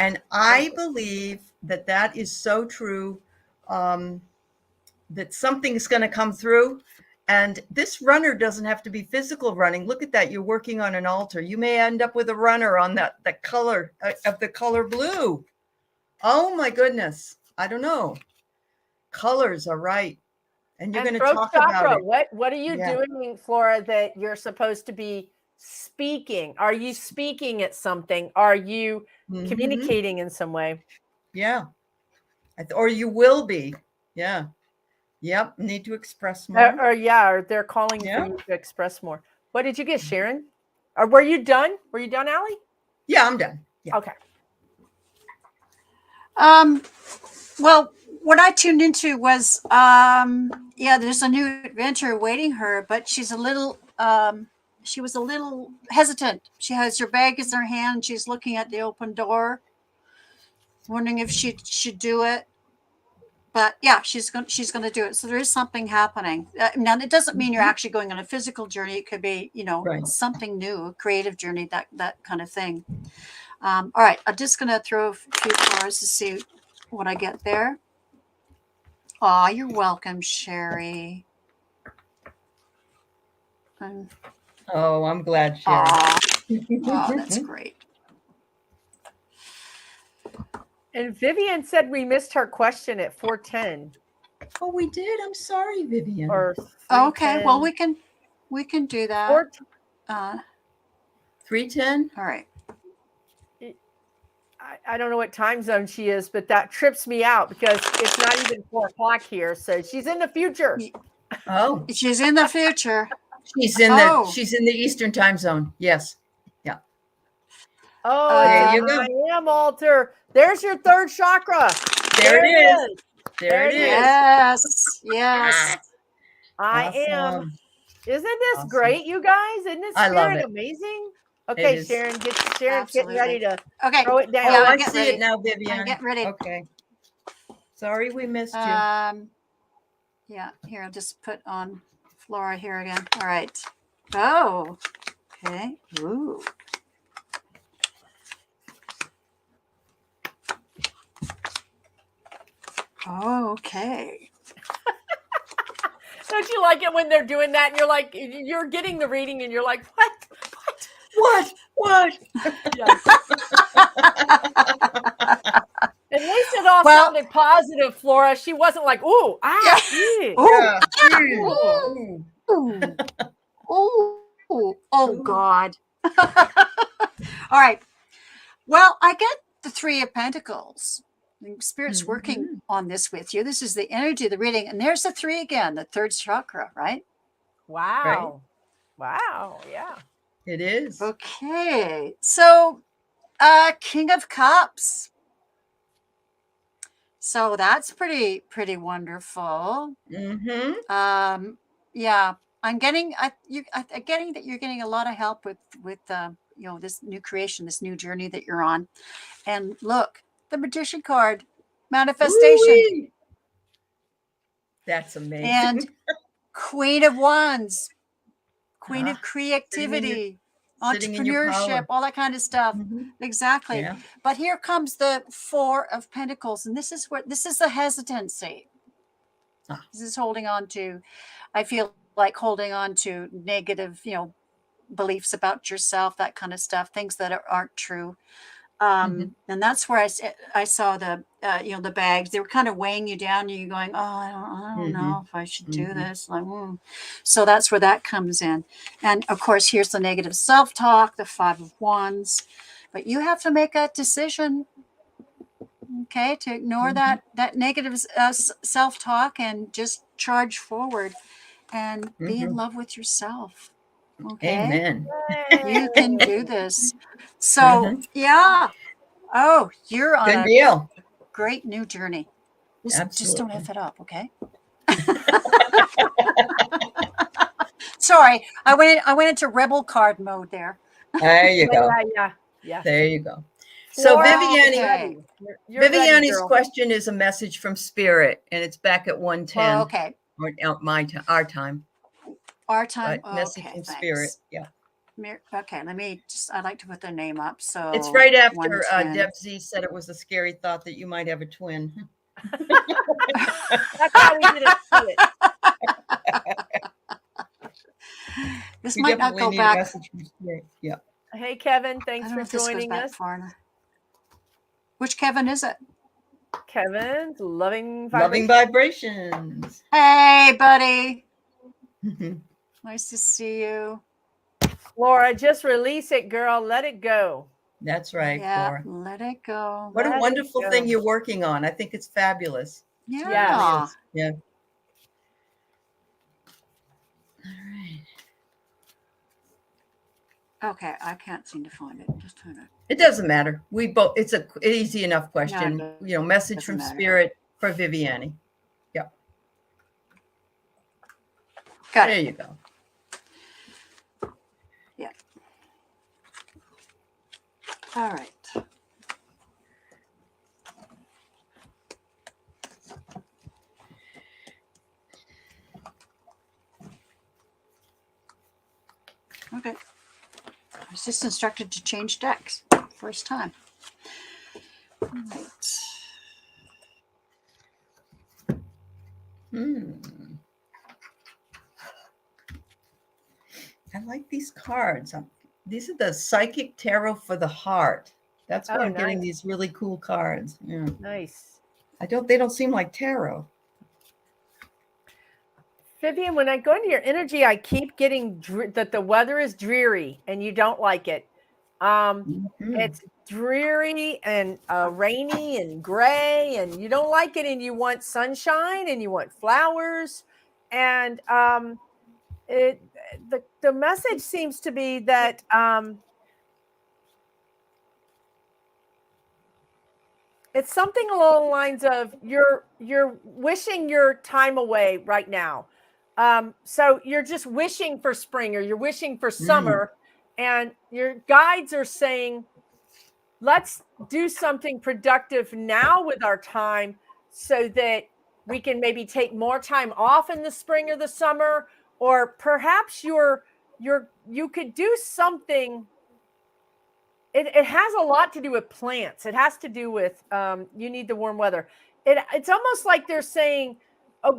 And I believe that is so true, that something's going to come through. And this runner doesn't have to be physical running. Look at that. You're working on an altar. You may end up with a runner on that color of the color blue. Oh, my goodness. I don't know. Colors are right. And you're going to talk about it. What are you doing, Flora, that you're supposed to be speaking? Are you speaking at something? Are you communicating in some way? Yeah. Or you will be. Yeah. Yep. Need to express more. Or they're calling for you to express more. What did you get, Sharon? Or were you done? Were you done, Allie? Yeah, I'm done. Yeah. Okay. Well, what I tuned into was, there's a new adventure awaiting her, but she was a little hesitant. She has her bag in her hand. She's looking at the open door, wondering if she should do it. But yeah, she's going to do it. So there is something happening. Now, it doesn't mean you're actually going on a physical journey. It could be, something new, a creative journey, that kind of thing. All right, I'm just going to throw a few cards to see what I get there. Oh, you're welcome, Sherry. Oh, I'm glad, Sherry. Oh, that's great. And Vivian said we missed her question at 4:10. Oh, we did. I'm sorry, Vivian. Okay, well, we can do that. 3:10. All right. I don't know what time zone she is, but that trips me out because it's not even 4:00 here. So she's in the future. Oh, she's in the future. She's in the Eastern time zone. Yes. Yeah. Oh, there you go. I am altar. There's your third chakra. There it is. There it is. Yes. I am. Isn't this great, you guys? Isn't this spirit amazing? Okay, Sharon, Sharon's getting ready to throw it down. Oh, I see it now, Vivian. Get ready. Okay. Sorry we missed you. Yeah, here, I'll just put on Flora here again. All right. Oh, okay. Ooh. Oh, okay. Don't you like it when they're doing that and you're like, you're getting the reading and you're like, what? Yes. At least it all sounded positive, Flora. She wasn't like, ooh, oh God. All right. Well, I get the Three of Pentacles. Spirit's working on this with you. This is the energy of the reading. And there's the 3 again, the third chakra, right? Wow. Right? Wow. Yeah. It is. Okay. So, King of Cups. So that's pretty wonderful. Yeah. I'm getting that you're getting a lot of help with this new creation, this new journey that you're on. And look, the Magician card, manifestation. Woo-wee. That's amazing. And Queen of Wands, Queen of creativity, entrepreneurship, all that kind of stuff. Exactly. Yeah. But here comes the Four of Pentacles, and this is the hesitancy. This is holding on to, I feel like holding on to negative, beliefs about yourself, that kind of stuff, things that aren't true. And that's where I saw the, the bags. They were kind of weighing you down. And you're going, oh, I don't know if I should do this. Like, So that's where that comes in. And of course, here's the negative self-talk, the 5 of Wands. But you have to make a decision, okay, to ignore that negative self-talk and just charge forward and be in love with yourself. Okay. Amen. You can do this. So, yeah. Oh, you're on Good deal. Great new journey. Just don't F it up, okay? Sorry, I went into rebel card mode there. There you go. Yeah. There you go. So Viviani, Viviani's question is a message from Spirit, and it's back at 1:10. Oh, okay. Or our time. Our time. But message from Spirit. Yeah. Okay, I'd like to put their name up. So it's right after Deb Z said it was a scary thought that you might have a twin. That's how we didn't see it. This might not go back. Yeah. Hey, Kevin, thanks for joining us. Which Kevin is it? Kevin's Loving Vibrations. Hey, buddy. Nice to see you. Flora, just release it, girl. Let it go. That's right, yeah, Flora. Let it go. What a wonderful thing you're working on. I think it's fabulous. Yeah. Yeah. All right. Okay, I can't seem to find it. Just turn it. It doesn't matter. It's an easy enough question. No, message from Spirit for Viviani. Yeah. Got there it. You go. Yeah. All right. Okay. I was just instructed to change decks. First time. All right. I like these cards. These are the Psychic Tarot for the Heart. That's why I'm getting these really cool cards. Yeah. Nice. They don't seem like tarot. Vivian, when I go into your energy, I keep getting that the weather is dreary and you don't like it. It's dreary and rainy and gray and you don't like it and you want sunshine and you want flowers. And the message seems to be that it's something along the lines of you're wishing your time away right now. So you're just wishing for spring or you're wishing for summer and your guides are saying, let's do something productive now with our time so that we can maybe take more time off in the spring or the summer, or perhaps you could do something. It has a lot to do with plants. It has to do with you need the warm weather. It's almost like they're saying,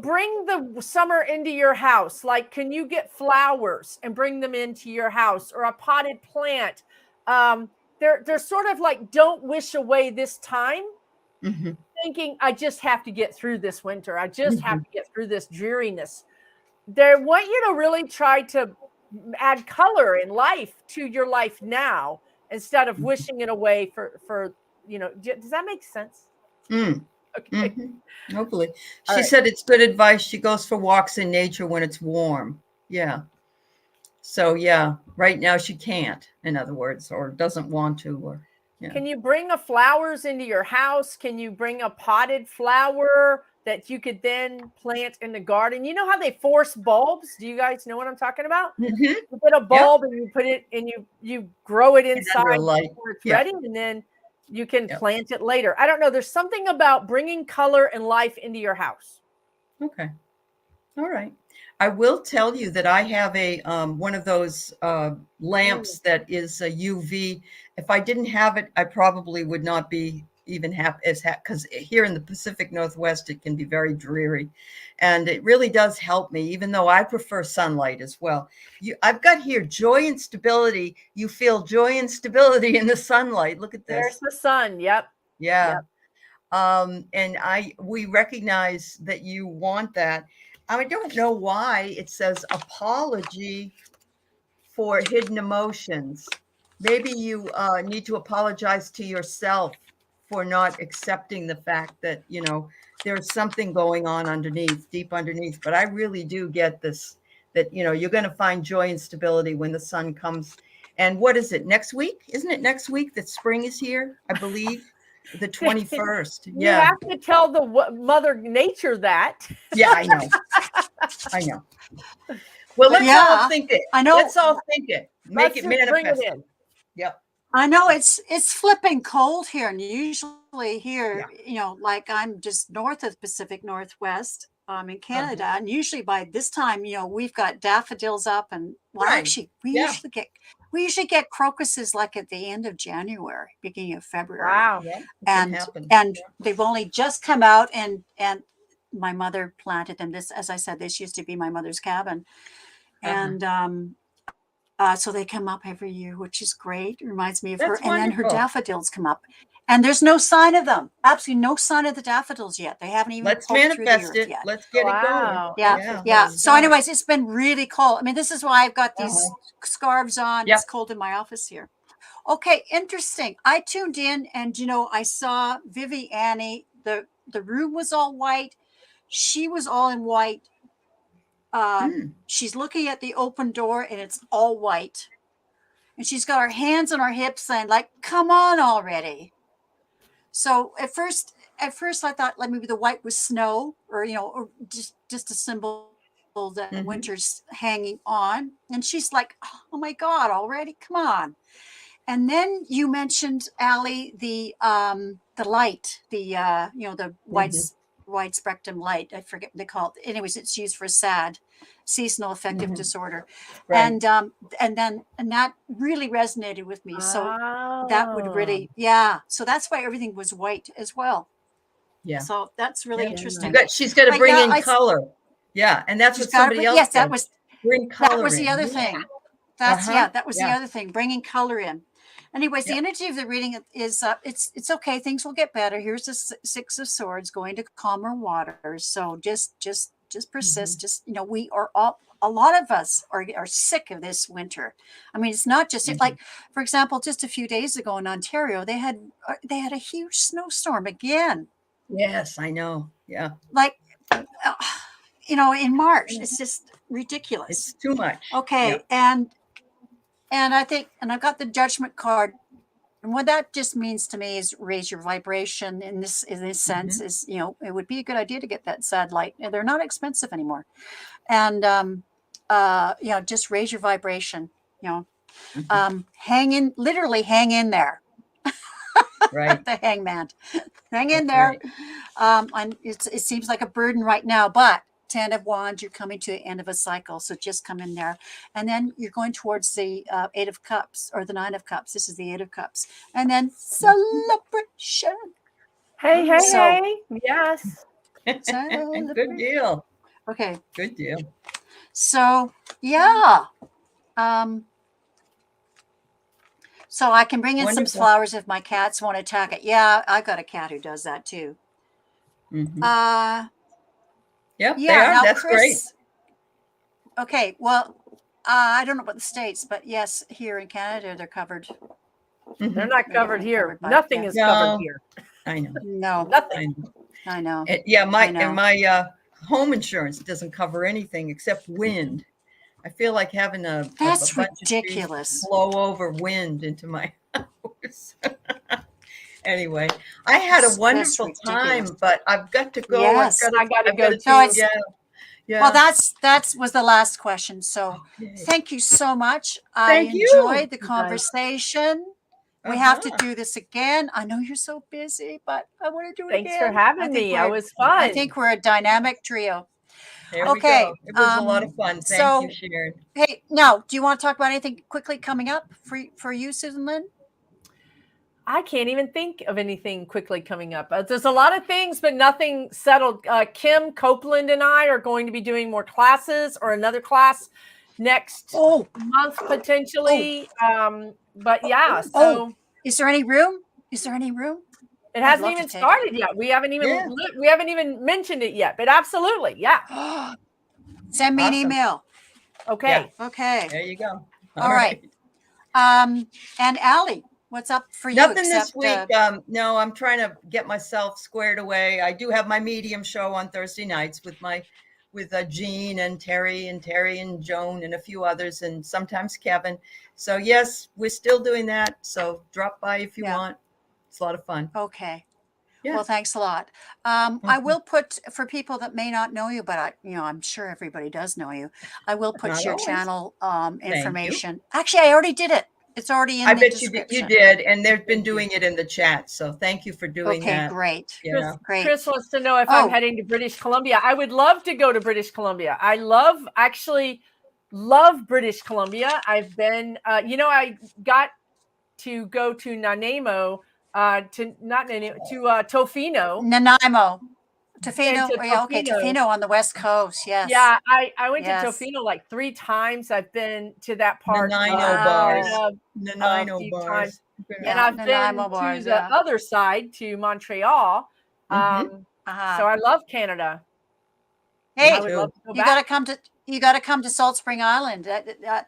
bring the summer into your house. Like, can you get flowers and bring them into your house, or a potted plant? They're sort of like, don't wish away this time, thinking, I just have to get through this winter. I just have to get through this dreariness. They want you to really try to add color and life to your life now, instead of wishing it away for does that make sense? Okay. Hopefully. She said it's good advice. She goes for walks in nature when it's warm. Yeah. So yeah, right now she can't, in other words, or doesn't want to. Or Can you bring flowers into your house? Can you bring a potted flower that you could then plant in the garden? You know how they force bulbs? Do you guys know what I'm talking about? You get a bulb and you put it and you grow it inside before it's ready, and then you can plant it later. I don't know. There's something about bringing color and life into your house. Okay. All right. I will tell you that I have a one of those lamps that is a UV. If I didn't have it, I probably would not be, even because here in the Pacific Northwest, it can be very dreary. And it really does help me, even though I prefer sunlight as well. I've got here joy and stability. You feel joy and stability in the sunlight. Look at this. There's the sun. Yep. Yeah. Yep. And we recognize that you want that. I don't know why it says apology for hidden emotions. Maybe you need to apologize to yourself for not accepting the fact that, there's something going on underneath, deep underneath. But I really do get this, that, you're going to find joy and stability when the sun comes. And what is it, next week? Isn't it next week that spring is here, I believe? The 21st. You have to tell the Mother Nature that. Yeah, I know. I know. Well, let's all think it. I know. Let's all think it. Make it manifest. Bring it in. Yep. I know it's flipping cold here, and usually here, like I'm just north of the Pacific Northwest, in Canada, and usually by this time, we've got daffodils up, and actually, we usually get crocuses like at the end of January, beginning of February. Wow. Yeah, and they've only just come out, and my mother planted them. This, as I said, this used to be my mother's cabin, and so they come up every year, which is great. It reminds me of her. And then her daffodils come up, and there's no sign of them. Absolutely no sign of the daffodils yet. They haven't even. Let's manifest it. Yet. Let's get it going. Yeah. So, anyways, it's been really cold. I mean, this is why I've got these scarves on. It's cold in my office here. Okay, interesting. I tuned in, and I saw Viviani. The room was all white. She was all in white. She's looking at the open door, and it's all white, and she's got her hands on her hips saying, like, come on already. So at first I thought like maybe the white was snow, or or just a symbol that winter's hanging on. And she's like, oh my God, already, come on. And then you mentioned, Allie, the light, the wide spectrum light. I forget what they call it. Anyways, it's used for SAD, seasonal affective disorder. Right. And that really resonated with me. So that would really, so that's why everything was white as well. Yeah. So that's really interesting. She's got to bring in color. Yeah. And that's what somebody else said. That was the other thing. That was the other thing, bringing color in. Anyways, the energy of the reading is it's okay. Things will get better. Here's the Six of Swords, going to calmer waters. So just persist. Just we are all, a lot of us are sick of this winter. I mean, it's not just like, for example, just a few days ago in Ontario, they had a huge snowstorm again. Yes, I know. Yeah, like in March, it's just ridiculous. It's too much. Okay, and I think, and I've got the Judgment card, and what that just means to me is raise your vibration. In this sense, is it would be a good idea to get that SAD light. They're not expensive anymore, and just raise your vibration. Hang in there. Right. The hangman, hang in there. Right. And it seems like a burden right now, but 10 of Wands, you're coming to the end of a cycle. So just come in there. And then you're going towards the 8 of Cups, or the 9 of Cups. This is the 8 of Cups. And then celebration. Hey. Yes. Good deal. Okay. Good deal. So, so I can bring in some flowers if my cats want to attack it. Yeah, I've got a cat who does that too. Yep, they are. Now, that's Chris, great. Okay, well, I don't know about the States, but yes, here in Canada, they're covered. They're not covered here. Nothing is covered here. I know. No, nothing. I know. My home insurance doesn't cover anything except wind. I feel like having that's a bunch ridiculous. Of blow over wind into my house. Anyway, I had a wonderful time, but I've got to go. Yes, I got to go. Well, that was the last question. So thank you so much. I enjoyed the conversation. We have to do this again. I know you're so busy, but I want to do it again. Thanks for having me. It was fun. I think we're a dynamic trio. There we go. It was a lot of fun. Thank you, Sharon. Hey, now, do you want to talk about anything quickly coming up for you, Susan Lynn? I can't even think of anything quickly coming up. There's a lot of things, but nothing settled. Kim Copeland and I are going to be doing more classes, or another class next month potentially. But yeah, so is there any room? Is there any room? It hasn't even started yet. We haven't even mentioned it yet. But absolutely, yeah. Send me an email. Okay. Yeah. Okay. There you go. All right. And Allie, what's up for you? Nothing this week. No, I'm trying to get myself squared away. I do have my medium show on Thursday nights with Jean and Terry and Joan and a few others, and sometimes Kevin. So yes, we're still doing that. So drop by if you want. It's a lot of fun. Okay. Yeah. Well, thanks a lot. I will put, for people that may not know you, but I'm sure everybody does know you. I will put your channel information. Actually, I already did it. It's already in the description. You did, and they've been doing it in the chat. So thank you for doing that. Okay, great. Yeah. Chris, Chris wants to know if I'm heading to British Columbia. I would love to go to British Columbia. I actually love British Columbia. I've been, I got to go to Nanaimo. Tofino. Nanaimo. Tofino. Tofino on the West Coast. Yes. Yeah, I went to Tofino like 3 times. I've been to that part. Nanaimo bars. And I've been to the other side, to Montreal. So I love Canada. Hey, you got to come to Salt Spring Island.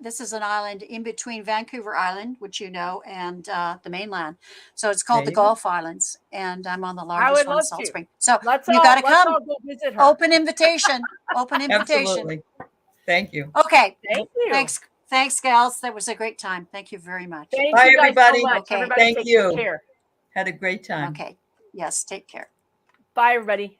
This is an island in between Vancouver Island, which and the mainland. So it's called the Gulf Islands, and I'm on the largest one, Salt Spring. So you got to come. Go visit her. Open invitation. Open invitation. Absolutely. Thank you. Okay. Thank you. Thanks, gals. That was a great time. Thank you very much. Bye, everybody. So much. Okay. Everybody Thank you. Care. Had a great time. Okay. Yes. Take care. Bye, everybody.